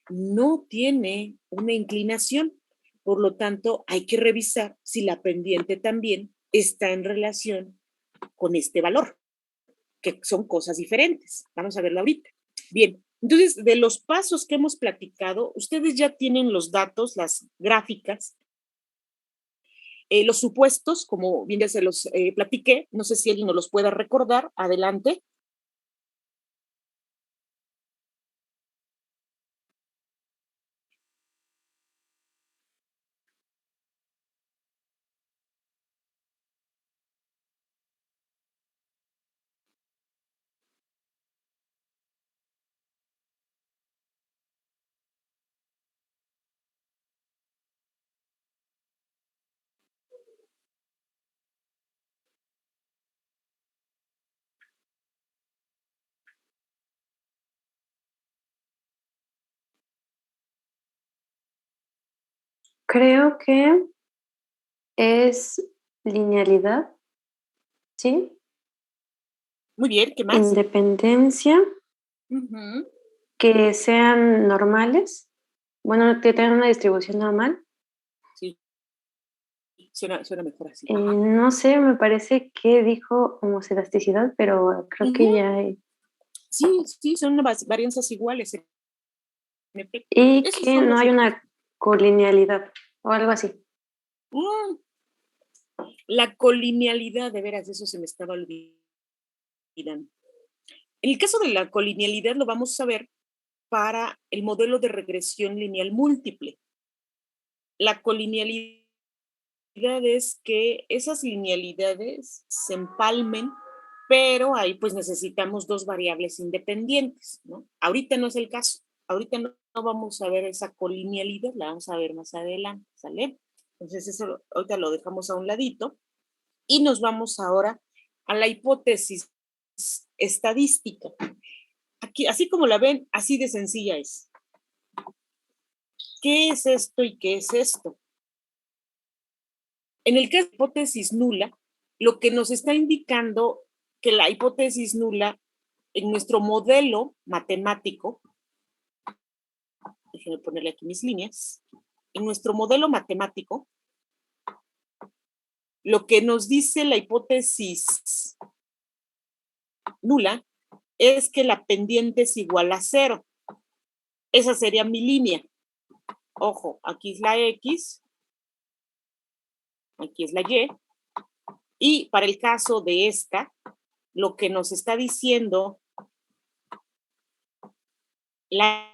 no tiene una inclinación. Por lo tanto, hay que revisar si la pendiente también está en relación con este valor, que son cosas diferentes. Vamos a verlo ahorita. Bien, entonces, de los pasos que hemos platicado, ustedes ya tienen los datos, las gráficas, los supuestos, como bien ya se los platiqué. No sé si alguien nos los pueda recordar. Adelante. Creo que es linealidad, ¿sí? Muy bien, ¿qué más? Independencia, Ujú. que sean normales, bueno, que tengan una distribución normal. Sí, suena mejor así. No sé, me parece que dijo homoselasticidad, pero creo que Ujú. ya hay. Sí, son varianzas iguales. Y Esos que son no los hay una colinealidad o algo así. Mm, la colinealidad, de veras, de eso se me estaba olvidando. En el caso de la colinealidad lo vamos a ver para el modelo de regresión lineal múltiple. La colinealidad es que esas linealidades se empalmen, pero ahí pues necesitamos dos variables independientes, ¿no? Ahorita no es el caso. Ahorita no vamos a ver esa colinealidad, la vamos a ver más adelante, ¿sale? Entonces eso ahorita lo dejamos a un ladito y nos vamos ahora a la hipótesis estadística. Aquí, así como la ven, así de sencilla es. ¿Qué es esto y qué es esto? En el caso de hipótesis nula, lo que nos está indicando que la hipótesis nula en nuestro modelo matemático, déjenme ponerle aquí mis líneas, en nuestro modelo matemático, lo que nos dice la hipótesis nula es que la pendiente es igual a 0. Esa sería mi línea. Ojo, aquí es la X, aquí es la Y, y para el caso de esta, lo que nos está diciendo la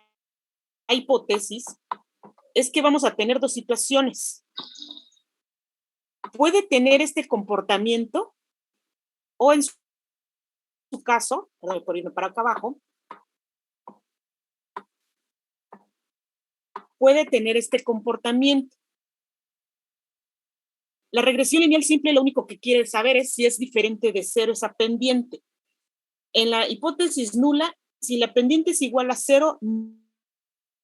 hipótesis es que vamos a tener dos situaciones. Puede tener este comportamiento o en su caso, por irme para acá abajo, puede tener este comportamiento. La regresión lineal simple lo único que quiere saber es si es diferente de 0 esa pendiente. En la hipótesis nula, si la pendiente es igual a 0,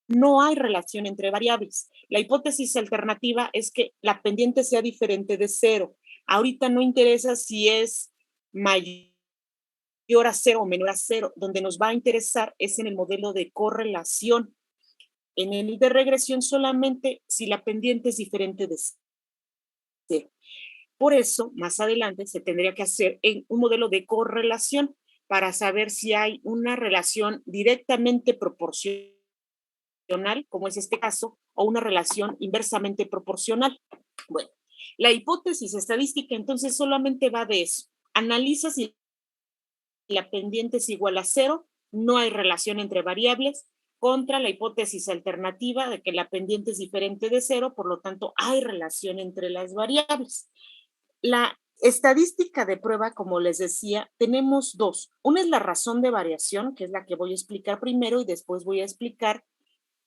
no hay relación entre variables. La hipótesis alternativa es que la pendiente sea diferente de 0. Ahorita no interesa si es mayor a 0 o menor a 0. Donde nos va a interesar es en el modelo de correlación. En el de regresión solamente si la pendiente es diferente de 0. Por eso, más adelante se tendría que hacer un modelo de correlación para saber si hay una relación directamente proporcional, como es este caso, o una relación inversamente proporcional. Bueno, la hipótesis estadística entonces solamente va de eso. Analiza si la pendiente es igual a 0, no hay relación entre variables, contra la hipótesis alternativa de que la pendiente es diferente de 0, por lo tanto hay relación entre las variables. La estadística de prueba, como les decía, tenemos dos. Una es la razón de variación, que es la que voy a explicar primero, y después voy a explicar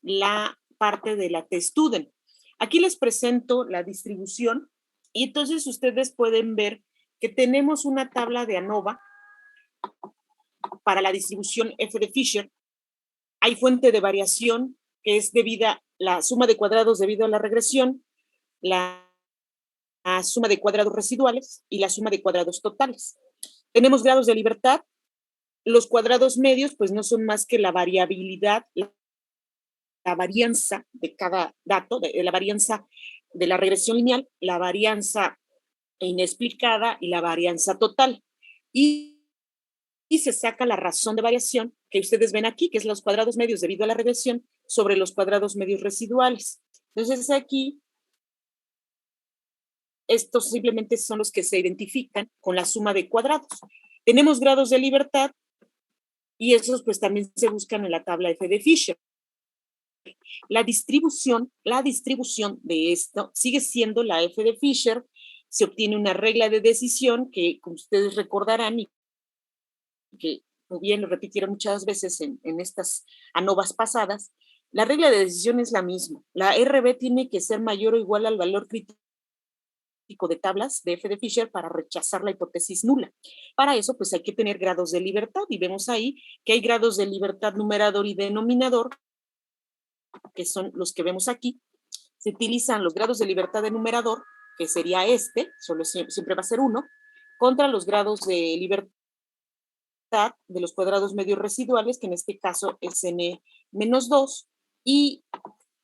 la parte de la test-student. Aquí les presento la distribución y entonces ustedes pueden ver que tenemos una tabla de ANOVA para la distribución F de Fisher. Hay fuente de variación que es debida la suma de cuadrados debido a la regresión, la suma de cuadrados residuales y la suma de cuadrados totales. Tenemos grados de libertad. Los cuadrados medios pues no son más que la variabilidad, la varianza de cada dato, la varianza de la regresión lineal, la varianza inexplicada y la varianza total. Y se saca la razón de variación que ustedes ven aquí, que es los cuadrados medios debido a la regresión sobre los cuadrados medios residuales. Entonces aquí, estos simplemente son los que se identifican con la suma de cuadrados. Tenemos grados de libertad y esos pues también se buscan en la tabla F de Fisher. La distribución de esto sigue siendo la F de Fisher. Se obtiene una regla de decisión que, como ustedes recordarán, y que muy bien lo repitieron muchas veces en estas ANOVAs pasadas, la regla de decisión es la misma. La RB tiene que ser mayor o igual al valor crítico de tablas de F de Fisher para rechazar la hipótesis nula. Para eso, pues hay que tener grados de libertad, y vemos ahí que hay grados de libertad numerador y denominador, que son los que vemos aquí. Se utilizan los grados de libertad de numerador, que sería solo siempre va a ser 1, contra los grados de libertad de los cuadrados medios residuales, que en este caso es n-2, y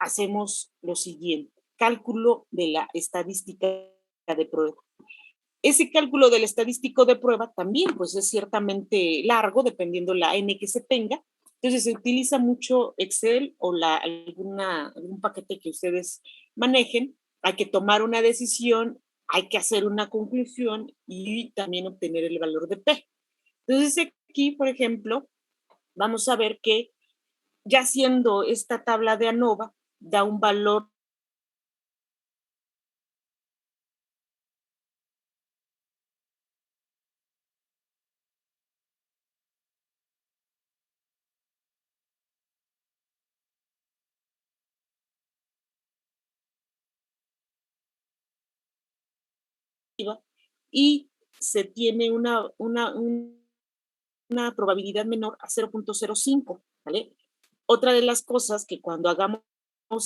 hacemos lo siguiente: cálculo de la estadística de prueba. Ese cálculo del estadístico de prueba también pues es ciertamente largo, dependiendo la n que se tenga. Entonces se utiliza mucho Excel o algún paquete que ustedes manejen. Hay que tomar una decisión, hay que hacer una conclusión y también obtener el valor de P. Entonces aquí, por ejemplo, vamos a ver que ya siendo esta tabla de ANOVA, da un valor y se tiene una probabilidad menor a 0.05, ¿vale? Otra de las cosas que cuando hagamos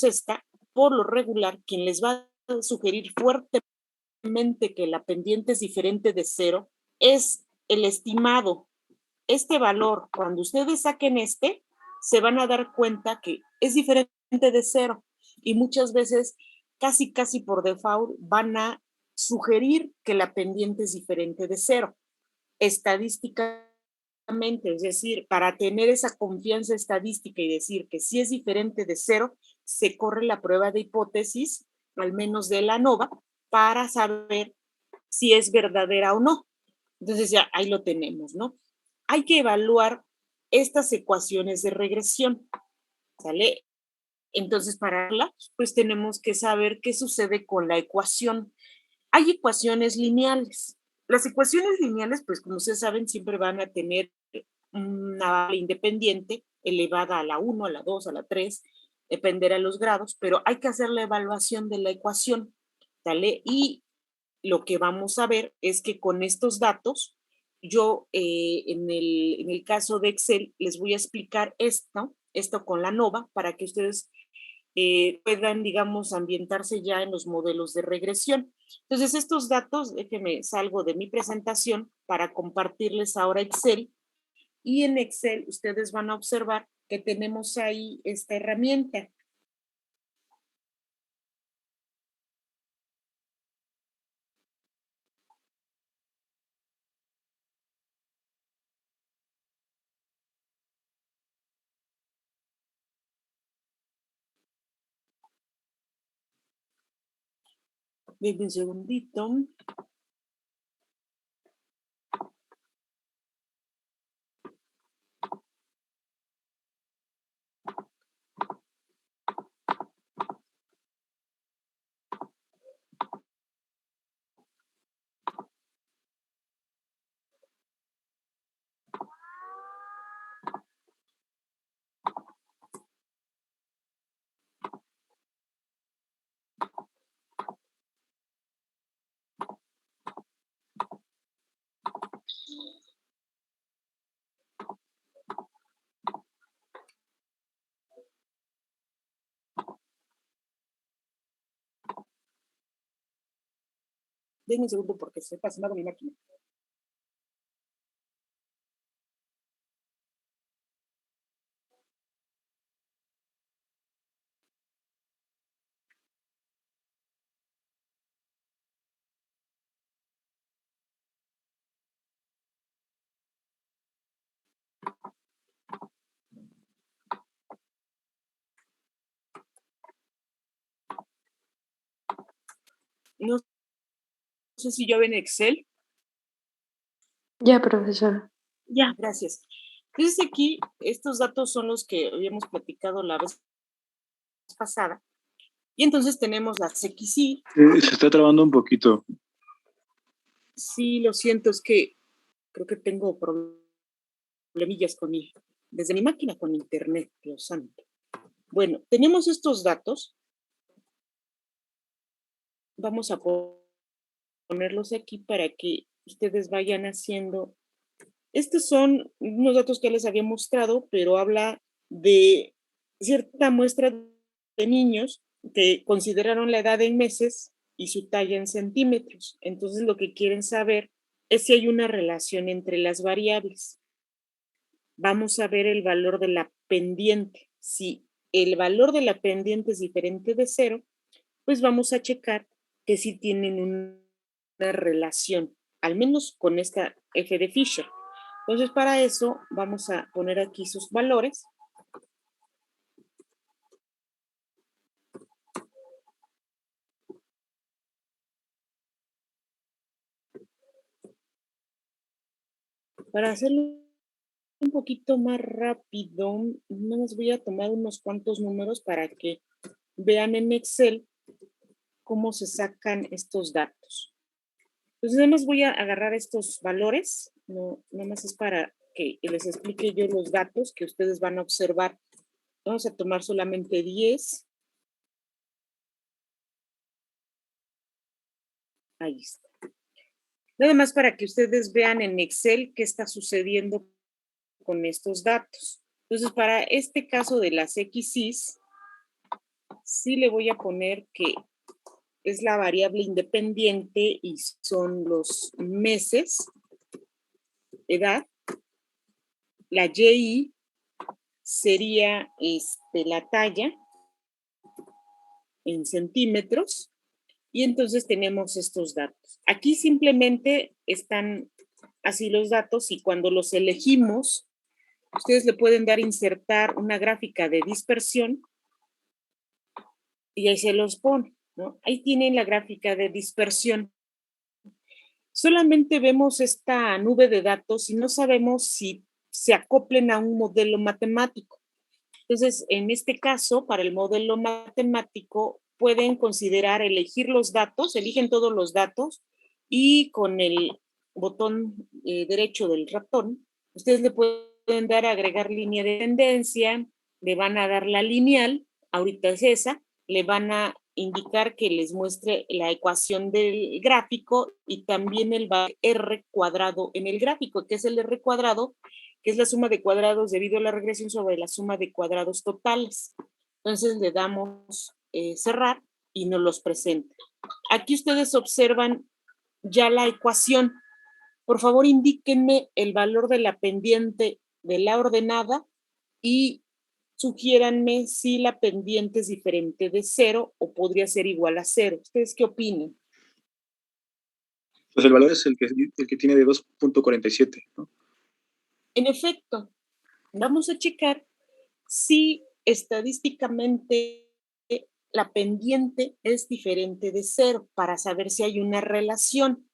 esta, por lo regular, quien les va a sugerir fuertemente que la pendiente es diferente de 0 es el estimado. Este valor, cuando ustedes saquen se van a dar cuenta que es diferente de 0 y muchas veces casi por default van a sugerir que la pendiente es diferente de 0. Estadísticamente, es decir, para tener esa confianza estadística y decir que si es diferente de 0, se corre la prueba de hipótesis, al menos de la ANOVA, para saber si es verdadera o no. Entonces ya ahí lo tenemos, ¿no? Hay que evaluar estas ecuaciones de regresión, ¿sale? Entonces, para hablar, pues tenemos que saber qué sucede con la ecuación. Hay ecuaciones lineales, Las ecuaciones lineales, pues como ustedes saben, siempre van a tener una variable independiente elevada a la 1, a la 2, a la 3, dependerá de los grados, pero hay que hacer la evaluación de la ecuación, ¿vale? Y lo que vamos a ver es que con estos datos, yo en el caso de Excel les voy a explicar esto con la NOVA para que ustedes puedan, digamos, ambientarse ya en los modelos de regresión. Entonces, estos datos, déjenme salgo de mi presentación para compartirles ahora Excel. Y en Excel ustedes van a observar que tenemos ahí esta herramienta. Denme un segundito. Denme un segundo porque se está pasando mi máquina. No sé si yo ven Excel. Ya, profesora. Ya. Gracias. Entonces aquí, estos datos son los que habíamos platicado la vez pasada. Y entonces tenemos las XY. Se está trabando un poquito. Sí, lo siento, es que creo que tengo problemillas desde mi máquina con internet, Dios santo. Bueno, tenemos estos datos. Vamos a ponerlos aquí para que ustedes vayan haciendo. Estos son unos datos que les había mostrado, pero habla de cierta muestra de niños que consideraron la edad en meses y su talla en centímetros. Entonces lo que quieren saber es si hay una relación entre las variables. Vamos a ver el valor de la pendiente. Si el valor de la pendiente es diferente de 0, pues vamos a checar que sí tienen una relación, al menos con esta F de Fisher. Entonces, para eso vamos a poner aquí sus valores. Para hacerlo un poquito más rápido, nada más voy a tomar unos cuantos números para que vean en Excel cómo se sacan estos datos. Entonces, nada más voy a agarrar estos valores, no, nada más es para que les explique yo los datos que ustedes van a observar. Vamos a tomar solamente 10. Ahí está. Nada más para que ustedes vean en Excel qué está sucediendo con estos datos. Entonces, para este caso de las XYs, sí le voy a poner que es la variable independiente y son los meses, edad. La YI sería la talla en centímetros. Y entonces tenemos estos datos. Aquí simplemente están así los datos y cuando los elegimos, ustedes le pueden dar insertar una gráfica de dispersión y ahí se los pone, ¿no? Ahí tienen la gráfica de dispersión. Solamente vemos esta nube de datos y no sabemos si se acoplen a un modelo matemático. Entonces, en este caso, para el modelo matemático, pueden considerar elegir los datos, eligen todos los datos y con el botón derecho del ratón, ustedes le pueden dar a agregar línea de tendencia, le van a dar la lineal, ahorita es esa, le van a indicar que les muestre la ecuación del gráfico y también el R cuadrado en el gráfico. ¿Qué es el R cuadrado? Que es la suma de cuadrados debido a la regresión sobre la suma de cuadrados totales. Entonces le damos cerrar y nos los presenta. Aquí ustedes observan ya la ecuación. Por favor, indíquenme el valor de la pendiente de la ordenada y sugiéranme si la pendiente es diferente de 0 o podría ser igual a 0. ¿Ustedes qué opinan? Pues el valor es el que tiene de 2.47, ¿no? En efecto, vamos a checar si estadísticamente la pendiente es diferente de 0 para saber si hay una relación.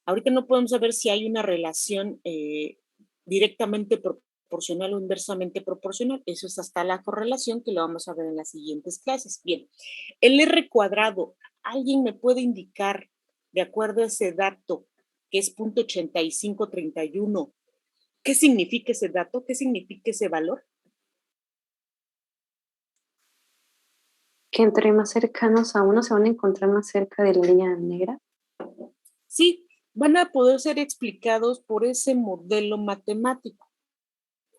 Ahorita no podemos saber si hay una relación directamente proporcional o inversamente proporcional. Eso es hasta la correlación que lo vamos a ver en las siguientes clases. Bien, el R cuadrado, ¿alguien me puede indicar, de acuerdo a ese dato, que es 0.8531, qué significa ese dato? ¿Qué significa ese valor? Que entre más cercanos a uno se van a encontrar más cerca de la línea negra. Sí, van a poder ser explicados por ese modelo matemático,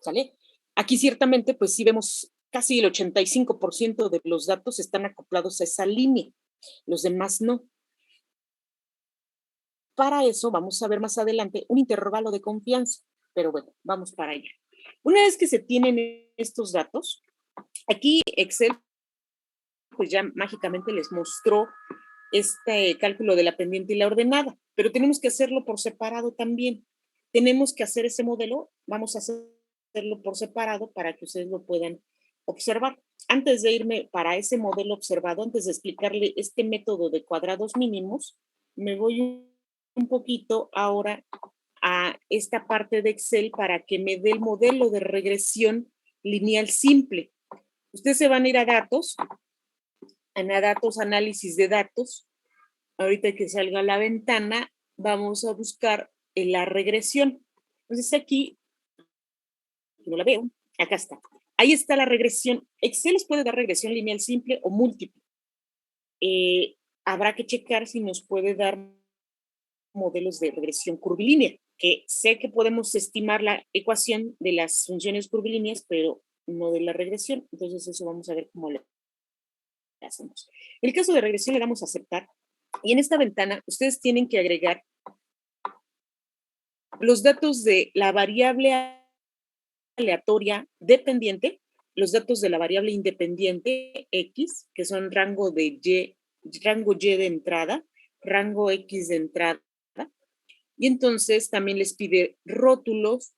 ¿sale? Aquí ciertamente, pues sí vemos casi el 85% de los datos están acoplados a esa línea, los demás no. Para eso vamos a ver más adelante un intervalo de confianza, pero bueno, vamos para allá. Una vez que se tienen estos datos, aquí Excel pues ya mágicamente les mostró este cálculo de la pendiente y la ordenada, pero tenemos que hacerlo por separado también. Tenemos que hacer ese modelo, vamos a hacerlo por separado para que ustedes lo puedan observar. Antes de irme para ese modelo observado, antes de explicarle este método de cuadrados mínimos, me voy un poquito ahora a esta parte de Excel para que me dé el modelo de regresión lineal simple. Ustedes se van a ir a datos, análisis de datos. Ahorita que salga la ventana, vamos a buscar la regresión. Entonces aquí, no la veo, acá está. Ahí está la regresión. Excel les puede dar regresión lineal simple o múltiple. Habrá que checar si nos puede dar modelos de regresión curvilínea, que sé que podemos estimar la ecuación de las funciones curvilíneas, pero no de la regresión. Entonces eso vamos a ver cómo lo hacemos. En el caso de regresión le damos a aceptar y en esta ventana ustedes tienen que agregar los datos de la variable aleatoria dependiente, los datos de la variable independiente X, que son rango Y de entrada, rango X de entrada, y entonces también les pide rótulos,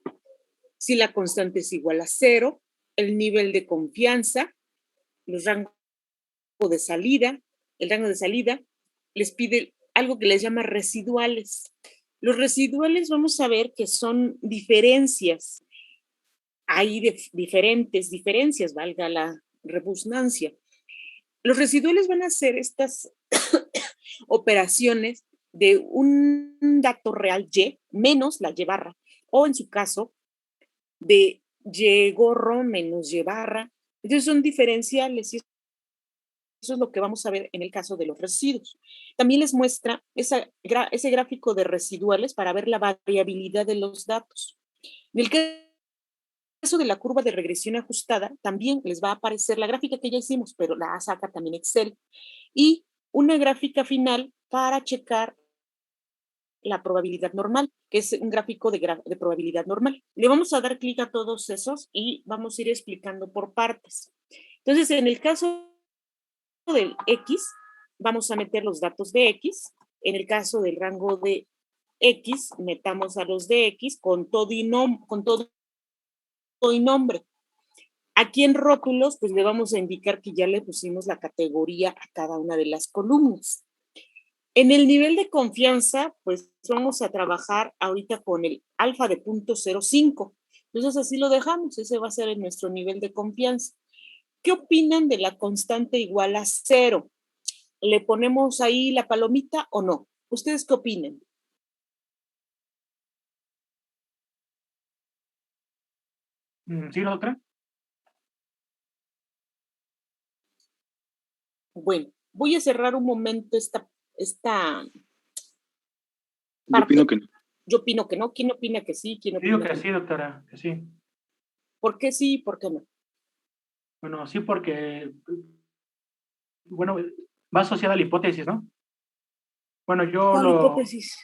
si la constante es igual a 0, el nivel de confianza, los rangos de salida, el rango de salida, les pide algo que les llama residuales. Los residuales vamos a ver que son diferencias. Hay diferentes diferencias, valga la redundancia. Los residuales van a ser estas operaciones de un dato real Y menos la Y barra, o en su caso, de Y gorro menos Y barra. Entonces son diferenciales y eso es lo que vamos a ver en el caso de los residuos. También les muestra ese gráfico de residuales para ver la variabilidad de los datos. En el caso de la curva de regresión ajustada, también les va a aparecer la gráfica que ya hicimos, pero la saca también Excel. Y una gráfica final para checar la probabilidad normal, que es un gráfico de probabilidad normal. Le vamos a dar clic a todos esos y vamos a ir explicando por partes. Entonces, en el caso del X, vamos a meter los datos de X. En el caso del rango de X, metamos a los de X con todo y nombre. Aquí en rótulos, pues le vamos a indicar que ya le pusimos la categoría a cada una de las columnas. En el nivel de confianza, pues vamos a trabajar ahorita con el alfa de 0.05. Entonces así lo dejamos, ese va a ser nuestro nivel de confianza. ¿Qué opinan de la constante igual a 0? ¿Le ponemos ahí la palomita o no? ¿Ustedes qué opinan? ¿Sí, no, doctora? Bueno, voy a cerrar un momento esta Yo opino parte. que no. Yo opino que no. ¿Quién opina que sí? ¿Quién Digo opina que que sí, no? doctora, que sí. ¿Por qué sí y por qué no? Bueno, sí, porque, bueno, va asociada a la hipótesis, ¿no? Bueno, yo ¿Cuál lo, hipótesis?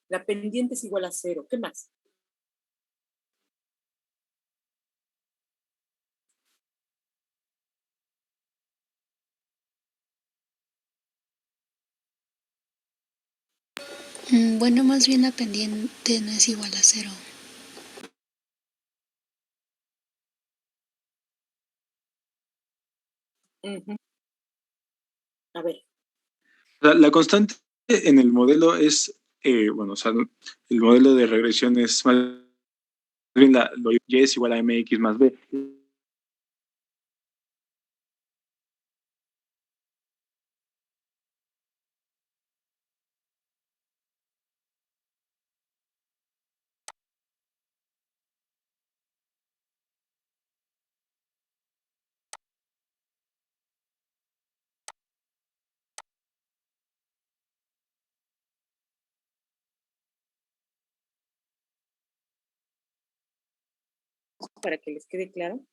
La pendiente es igual a 0. ¿Qué más? Bueno, más bien la pendiente no es igual a 0. Ujú. A ver, La constante en el modelo es, bueno, o sea, el modelo de regresión es más bien lo y es igual a mx más b. para que les quede claro.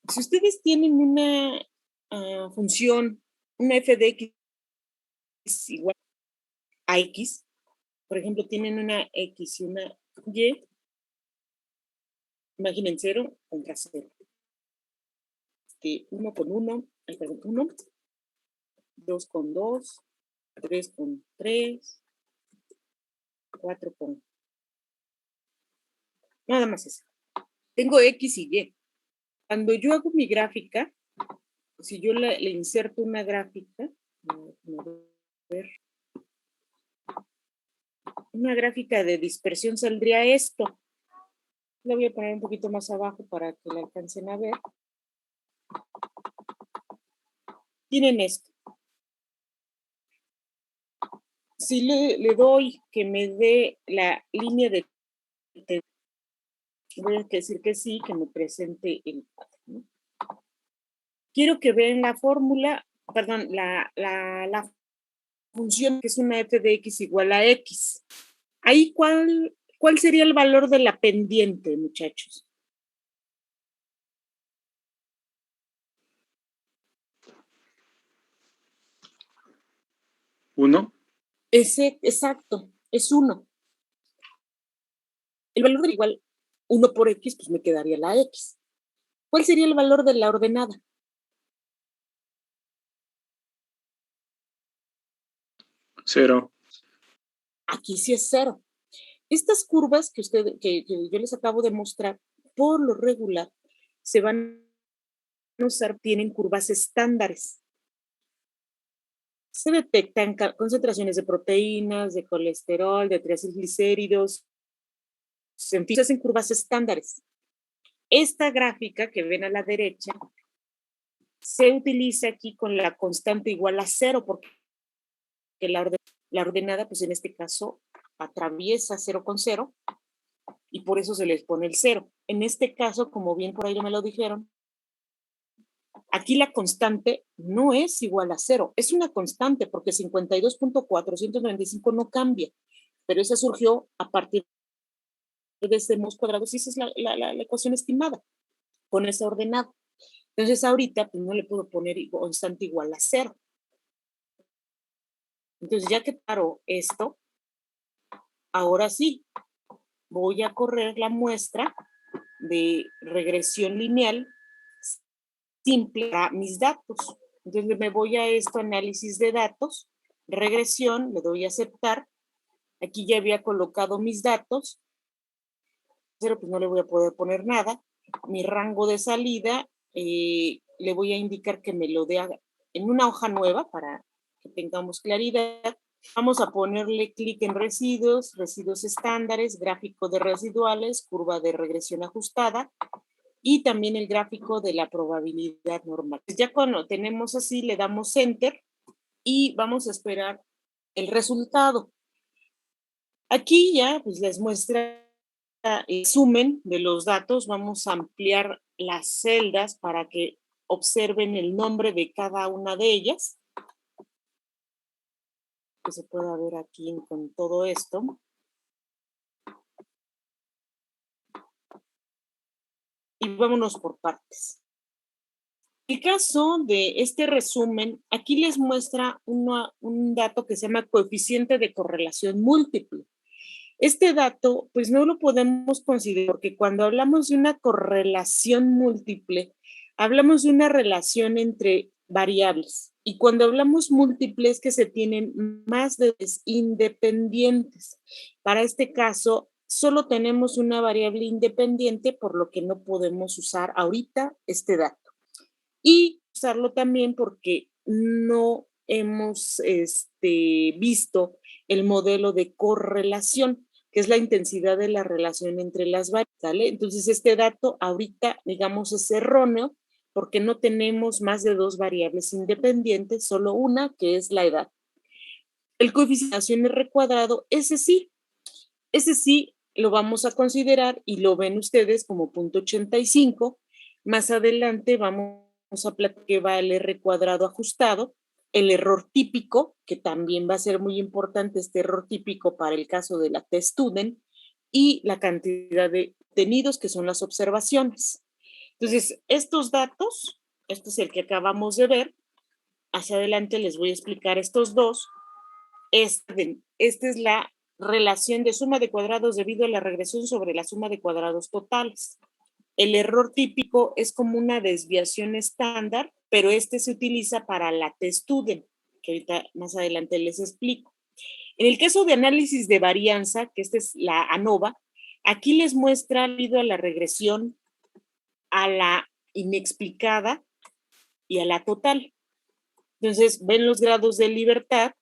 Si ustedes tienen una función, una f de x igual a x, por ejemplo, tienen una x y una y, imaginen 0 contra 0. 1 con 1, perdón, 1, 2 con 2, 3 con 3, 4 con... Nada más eso. Tengo x y y. Cuando yo hago mi gráfica, si yo le inserto una gráfica, una gráfica de dispersión saldría esto. La voy a poner un poquito más abajo para que la alcancen a ver. Tienen esto. Si le doy que me dé la línea de... Voy a decir que sí, que me presente el... ¿no? Quiero que vean la fórmula, perdón, la función que es una f de x igual a x. Ahí, ¿cuál sería el valor de la pendiente, muchachos? ¿1? Ese, exacto, es 1. El valor del igual 1 por x, pues me quedaría la x. ¿Cuál sería el valor de la ordenada? 0. Aquí sí es 0. Estas curvas que yo les acabo de mostrar, por lo regular, se van a usar, tienen curvas estándares. Se detectan concentraciones de proteínas, de colesterol, de triglicéridos, se hacen curvas estándares. Esta gráfica que ven a la derecha se utiliza aquí con la constante igual a 0, porque la ordenada, pues en este caso, atraviesa 0 con 0, y por eso se les pone el 0. En este caso, como bien por ahí ya me lo dijeron, aquí la constante no es igual a 0, es una constante porque 52.495 no cambia, pero esa surgió a partir de ese mos cuadrados y esa es la ecuación estimada con esa ordenada. Entonces ahorita pues no le puedo poner constante igual a 0. Entonces ya que paro esto, ahora sí, voy a correr la muestra de regresión lineal simple a mis datos. Entonces me voy a esto, análisis de datos, regresión, le doy a aceptar. Aquí ya había colocado mis datos, pero pues no le voy a poder poner nada. Mi rango de salida, le voy a indicar que me lo dé en una hoja nueva para que tengamos claridad. Vamos a ponerle clic en residuos, residuos estándares, gráfico de residuales, curva de regresión ajustada y también el gráfico de la probabilidad normal. Ya cuando tenemos así, le damos Enter y vamos a esperar el resultado. Aquí ya pues les muestra el resumen de los datos. Vamos a ampliar las celdas para que observen el nombre de cada una de ellas, que se pueda ver aquí con todo esto. Y vámonos por partes. En el caso de este resumen, aquí les muestra un dato que se llama coeficiente de correlación múltiple. Este dato, pues no lo podemos considerar porque cuando hablamos de una correlación múltiple, hablamos de una relación entre variables. Y cuando hablamos múltiple es que se tienen más de independientes. Para este caso, solo tenemos una variable independiente, por lo que no podemos usar ahorita este dato. Y usarlo también porque no hemos visto el modelo de correlación, que es la intensidad de la relación entre las variables, ¿sale? Entonces, este dato ahorita, digamos, es erróneo porque no tenemos más de dos variables independientes, solo una, que es la edad. El coeficiente de R cuadrado, ese sí lo vamos a considerar y lo ven ustedes como 0.85. Más adelante vamos a platicar que va el R cuadrado ajustado, el error típico, que también va a ser muy importante este error típico para el caso de la test student, y la cantidad de contenidos que son las observaciones. Entonces, estos datos, este es el que acabamos de ver, hacia adelante les voy a explicar estos dos. Esta es la relación de suma de cuadrados debido a la regresión sobre la suma de cuadrados totales. El error típico es como una desviación estándar, pero este se utiliza para la test student, que ahorita más adelante les explico. En el caso de análisis de varianza, que esta es la ANOVA, aquí les muestra debido a la regresión, a la inexplicada y a la total. Entonces, ven los grados de libertad,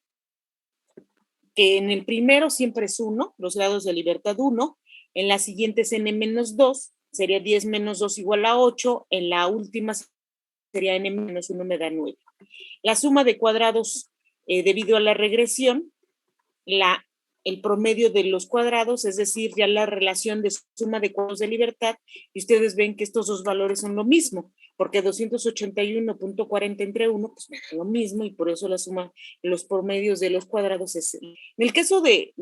que en el primero siempre es 1, los grados de libertad 1, en la siguiente es n-2, sería 10 menos 2 igual a 8, en la última sería n-1 me da 9. La suma de cuadrados debido a la regresión, el promedio de los cuadrados, es decir, ya la relación de suma de cuadrados de libertad, y ustedes ven que estos dos valores son lo mismo, porque 281.40 entre 1, pues me da lo mismo, y por eso la suma de los promedios de los cuadrados es... En el caso de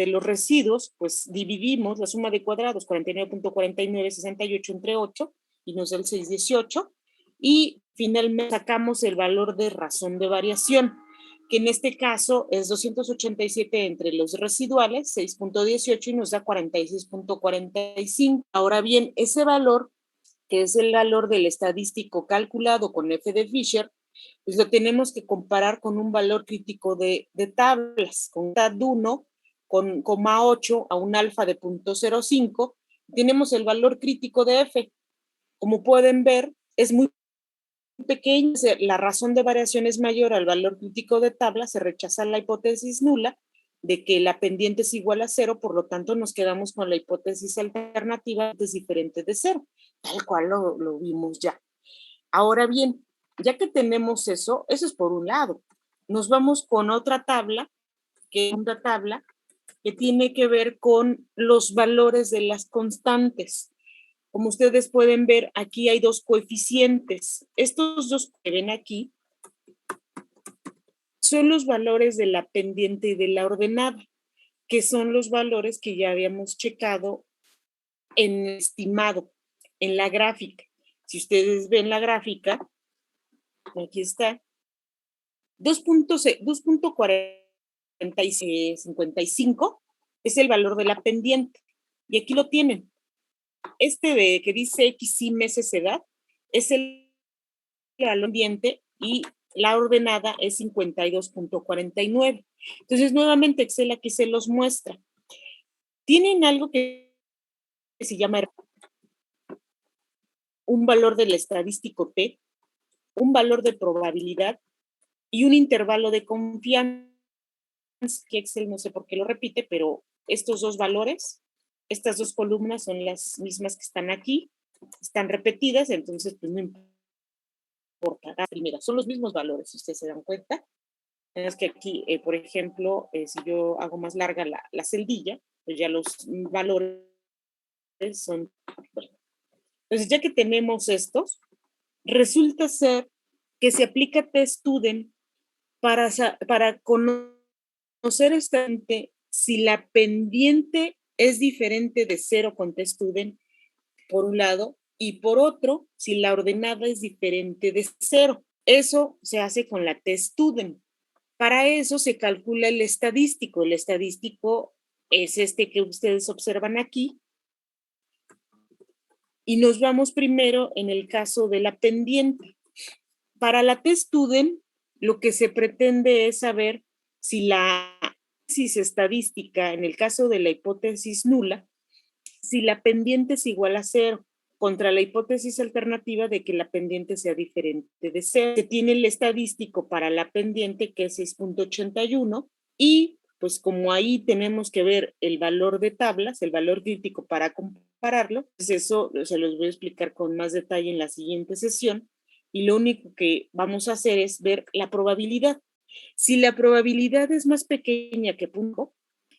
los residuos, pues dividimos la suma de cuadrados, 49.49, 68 entre 8, y nos da el 618, y finalmente sacamos el valor de razón de variación, que en este caso es 287 entre los residuales, 6.18, y nos da 46.45. Ahora bien, ese valor, que es el valor del estadístico calculado con F de Fisher, pues lo tenemos que comparar con un valor crítico de tablas, con TAD1, con 0,8 a un alfa de 0.05, tenemos el valor crítico de F. Como pueden ver, es muy pequeño, la razón de variación es mayor al valor crítico de tabla, se rechaza la hipótesis nula de que la pendiente es igual a 0, por lo tanto nos quedamos con la hipótesis alternativa es diferente de 0, tal cual lo vimos ya. Ahora bien, ya que tenemos eso es por un lado. Nos vamos con otra tabla, que es una tabla que tiene que ver con los valores de las constantes. Como ustedes pueden ver, aquí hay dos coeficientes. Estos dos que ven aquí son los valores de la pendiente y de la ordenada, que son los valores que ya habíamos checado en estimado, en la gráfica. Si ustedes ven la gráfica, aquí está, 2.4055 es el valor de la pendiente. Y aquí lo tienen. De que dice X y meses edad es el valor pendiente y la ordenada es 52.49. Entonces, nuevamente Excel aquí se los muestra. Tienen algo que se llama un valor del estadístico T, un valor de probabilidad y un intervalo de confianza, que Excel no sé por qué lo repite, pero estos dos valores, estas dos columnas son las mismas que están aquí, están repetidas, entonces pues no importa. La primera, son los mismos valores, si ustedes se dan cuenta. Es que aquí, por ejemplo, si yo hago más larga la celdilla, pues ya los valores son... Bueno. Entonces, ya que tenemos estos, resulta ser que se aplica TestStudent para conocer si la pendiente es diferente de 0 con TestStudent, por un lado, y por otro, si la ordenada es diferente de 0. Eso se hace con la TestStudent. Para eso se calcula el estadístico. El estadístico es este que ustedes observan aquí. Y nos vamos primero en el caso de la pendiente. Para la TestStudent, lo que se pretende es saber si la hipótesis estadística, en el caso de la hipótesis nula, si la pendiente es igual a 0, contra la hipótesis alternativa de que la pendiente sea diferente de 0. Se tiene el estadístico para la pendiente, que es 6.81, y pues como ahí tenemos que ver el valor de tablas, el valor crítico para compararlo, pues eso se los voy a explicar con más detalle en la siguiente sesión, y lo único que vamos a hacer es ver la probabilidad. Si la probabilidad es más pequeña que punto,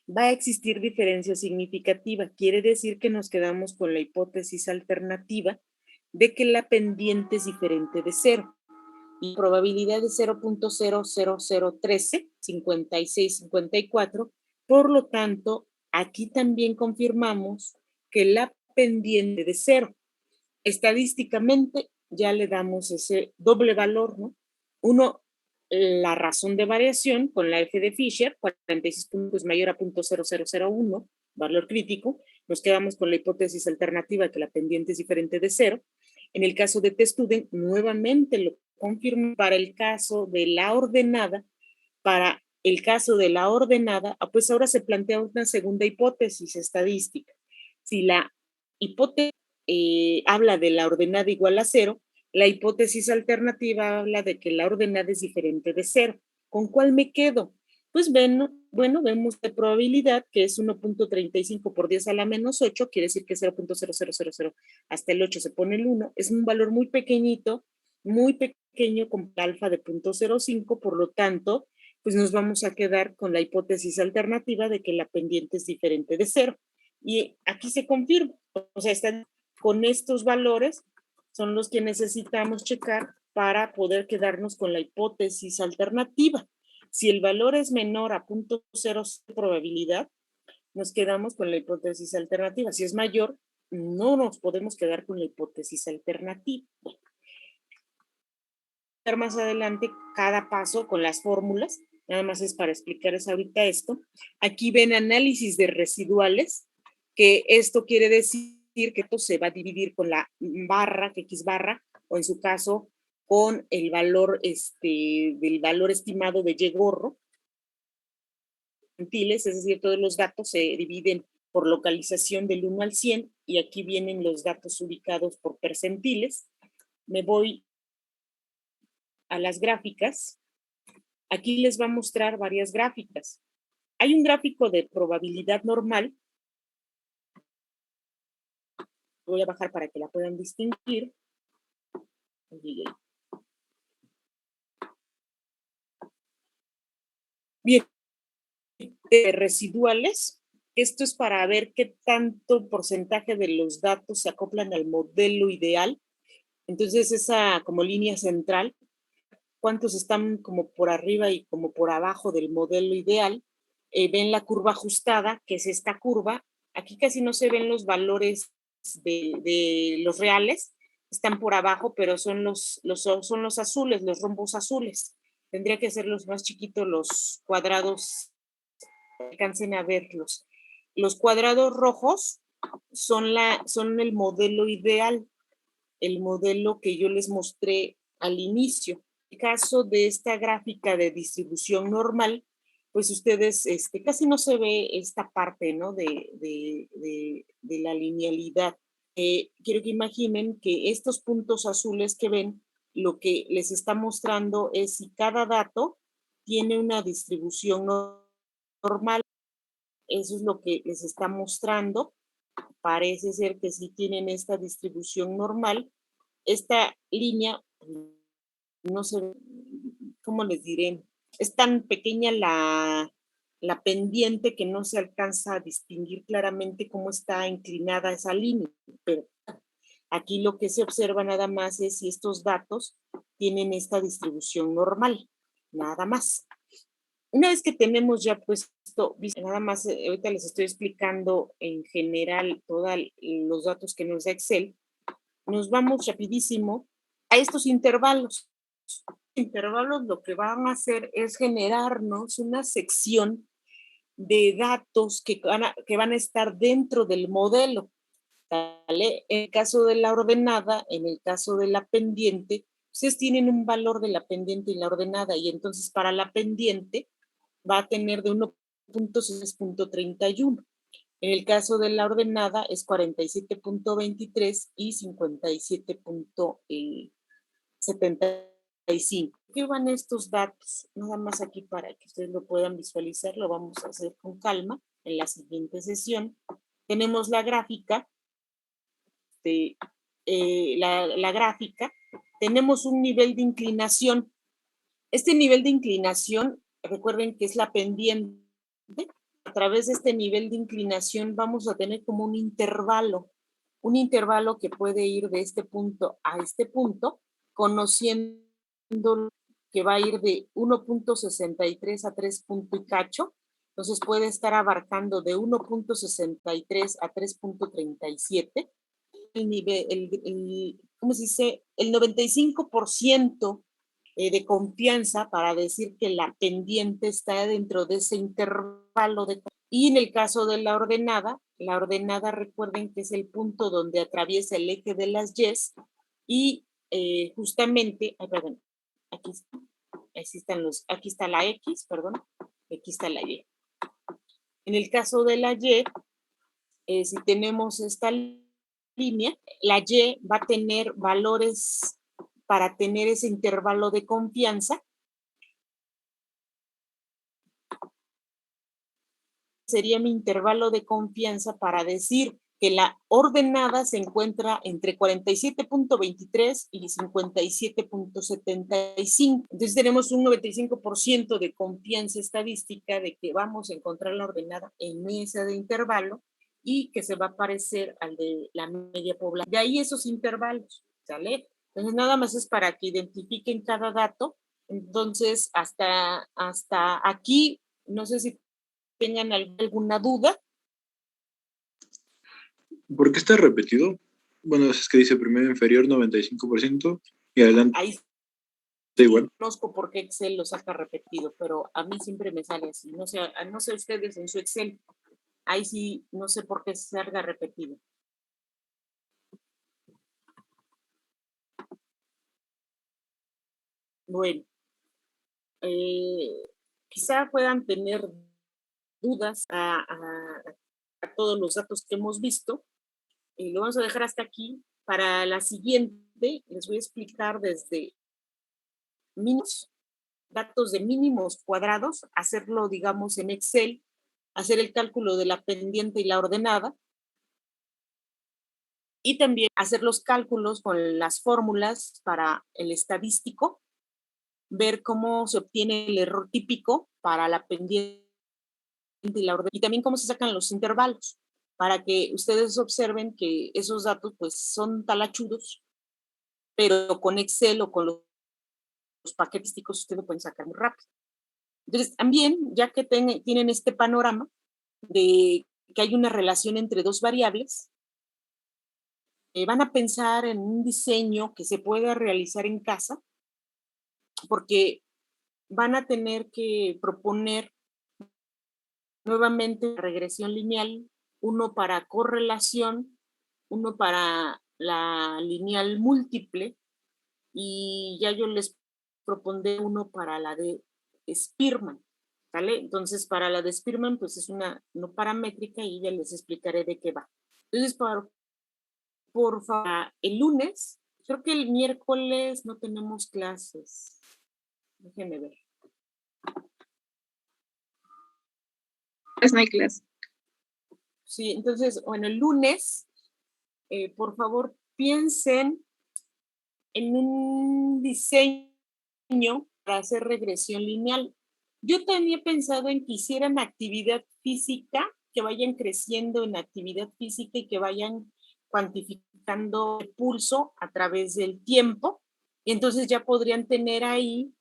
va a existir diferencia significativa. Quiere decir que nos quedamos con la hipótesis alternativa de que la pendiente es diferente de 0. Y probabilidad de 0.00013, 56, 54. Por lo tanto, aquí también confirmamos que la pendiente de 0. Estadísticamente ya le damos ese doble valor, ¿no? Uno, la razón de variación con la F de Fisher, 46 puntos mayor a 0.0001, valor crítico. Nos quedamos con la hipótesis alternativa que la pendiente es diferente de 0. En el caso de TestStudent, nuevamente lo confirmo. Para el caso de la ordenada, pues ahora se plantea una segunda hipótesis estadística. Si la hipótesis habla de la ordenada igual a 0, la hipótesis alternativa habla de que la ordenada es diferente de 0. ¿Con cuál me quedo? Pues bueno, vemos de probabilidad que es 1.35 por 10 a la menos 8, quiere decir que 0.0000 hasta el 8 se pone el 1. Es un valor muy pequeñito, muy pequeño con alfa de 0.05, por lo tanto, pues nos vamos a quedar con la hipótesis alternativa de que la pendiente es diferente de 0. Y aquí se confirma, o sea, están con estos valores son los que necesitamos checar para poder quedarnos con la hipótesis alternativa. Si el valor es menor a 0.0 probabilidad, nos quedamos con la hipótesis alternativa. Si es mayor, no nos podemos quedar con la hipótesis alternativa. Más adelante cada paso con las fórmulas, nada más es para explicarles ahorita esto. Aquí ven análisis de residuales, que esto quiere decir que esto se va a dividir con la barra, X barra, o en su caso con el valor, del valor estimado de Y gorro. Es decir, todos los datos se dividen por localización del 1 al 100, y aquí vienen los datos ubicados por percentiles. Me voy a las gráficas. Aquí les va a mostrar varias gráficas. Hay un gráfico de probabilidad normal. Voy a bajar para que la puedan distinguir. Bien, residuales. Esto es para ver qué tanto porcentaje de los datos se acoplan al modelo ideal. Entonces, esa como línea central, cuántos están como por arriba y como por abajo del modelo ideal. Ven la curva ajustada, que es esta curva. Aquí casi no se ven los valores de los reales, están por abajo, pero son los azules, los rombos azules. Tendría que ser los más chiquitos, los cuadrados, alcancen a verlos. Los cuadrados rojos son el modelo ideal, el modelo que yo les mostré al inicio. En el caso de esta gráfica de distribución normal, pues ustedes casi no se ve esta parte, ¿no? de la linealidad. Quiero que imaginen que estos puntos azules que ven lo que les está mostrando es si cada dato tiene una distribución normal. Eso es lo que les está mostrando. Parece ser que sí tienen esta distribución normal. Esta línea, no sé, ¿cómo les diré? Es tan pequeña la pendiente que no se alcanza a distinguir claramente cómo está inclinada esa línea. Pero aquí lo que se observa nada más es si estos datos tienen esta distribución normal, nada más. Una vez que tenemos ya puesto, nada más, ahorita les estoy explicando en general todos los datos que nos da Excel, nos vamos rapidísimo a estos intervalos. Intervalos lo que van a hacer es generarnos una sección de datos que van a estar dentro del modelo. ¿Vale? En el caso de la ordenada, en el caso de la pendiente, ustedes tienen un valor de la pendiente y la ordenada, y entonces para la pendiente va a tener de 1.6.31. En el caso de la ordenada es 47.23 y 57.75. ¿Qué van estos datos? Nada más aquí para que ustedes lo puedan visualizar, lo vamos a hacer con calma en la siguiente sesión. Tenemos la gráfica. La gráfica, tenemos un nivel de inclinación. Este nivel de inclinación, recuerden que es la pendiente. A través de este nivel de inclinación vamos a tener como un intervalo que puede ir de este punto a este punto, conociendo que va a ir de 1.63 a 3 punto y cacho. Entonces puede estar abarcando de 1.63 a 3.37. El nivel, ¿cómo se dice? El 95% de confianza para decir que la pendiente está dentro de ese intervalo de. Y en el caso de la ordenada recuerden que es el punto donde atraviesa el eje de las Y's y justamente, perdón, aquí está la X, perdón, aquí está la Y. En el caso de la Y, si tenemos esta línea, la Y va a tener valores para tener ese intervalo de confianza. Sería mi intervalo de confianza para decir que la ordenada se encuentra entre 47.23 y 57.75. Entonces tenemos un 95% de confianza estadística de que vamos a encontrar la ordenada en ese de intervalo y que se va a parecer al de la media población. De ahí esos intervalos, ¿sale? Entonces nada más es para que identifiquen cada dato. Entonces hasta aquí, no sé si tengan alguna duda. ¿Por qué está repetido? Bueno, es que dice primero inferior 95% y adelante. Ahí igual. Conozco por qué Excel lo saca repetido, pero a mí siempre me sale así. No sé ustedes en su Excel. Ahí sí, no sé por qué salga repetido. Bueno, quizá puedan tener dudas a todos los datos que hemos visto. Lo vamos a dejar hasta aquí. Para la siguiente, les voy a explicar desde mínimos, datos de mínimos cuadrados, hacerlo, digamos, en Excel, hacer el cálculo de la pendiente y la ordenada, y también hacer los cálculos con las fórmulas para el estadístico, ver cómo se obtiene el error típico para la pendiente y la ordenada, y también cómo se sacan los intervalos, para que ustedes observen que esos datos pues son talachudos, pero con Excel o con los paquetes estadísticos ustedes lo pueden sacar muy rápido. Entonces, también, ya que tienen este panorama de que hay una relación entre dos variables, van a pensar en un diseño que se pueda realizar en casa, porque van a tener que proponer nuevamente regresión lineal, uno para correlación, uno para la lineal múltiple, y ya yo les propondré uno para la de Spearman, ¿vale? Entonces, para la de Spearman, pues es una no paramétrica y ya les explicaré de qué va. Entonces, por favor, el lunes Creo que el miércoles no tenemos clases. Déjenme ver. Pues no hay clase. Sí, entonces, bueno, el lunes, por favor, piensen en un diseño para hacer regresión lineal. Yo también he pensado en que hicieran actividad física, que vayan creciendo en actividad física y que vayan cuantificando el pulso a través del tiempo. Y entonces ya podrían tener ahí,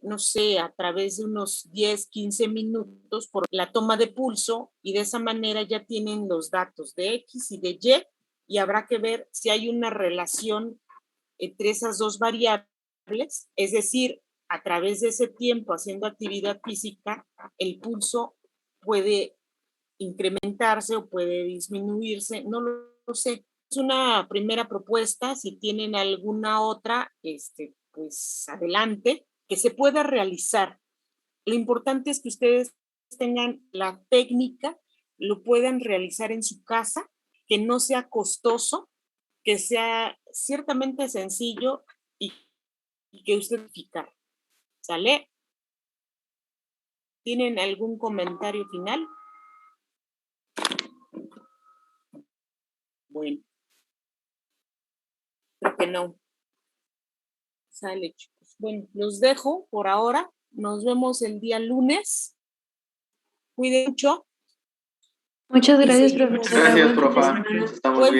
no sé, a través de unos 10, 15 minutos por la toma de pulso, y de esa manera ya tienen los datos de X y de y habrá que ver si hay una relación entre esas dos variables, es decir, a través de ese tiempo haciendo actividad física, el pulso puede incrementarse o puede disminuirse, no lo sé. Es una primera propuesta, si tienen alguna otra, pues adelante, que se pueda realizar. Lo importante es que ustedes tengan la técnica, lo puedan realizar en su casa, que no sea costoso, que sea ciertamente sencillo y que usted verificar. ¿Sale? ¿Tienen algún comentario final? Bueno, creo que no. Sale, chicos. Bueno, los dejo por ahora. Nos vemos el día lunes. Cuiden mucho. Muchas gracias, seguimos. profesora. Gracias, Buen fin de profa. semana. Nos estamos Buen viendo.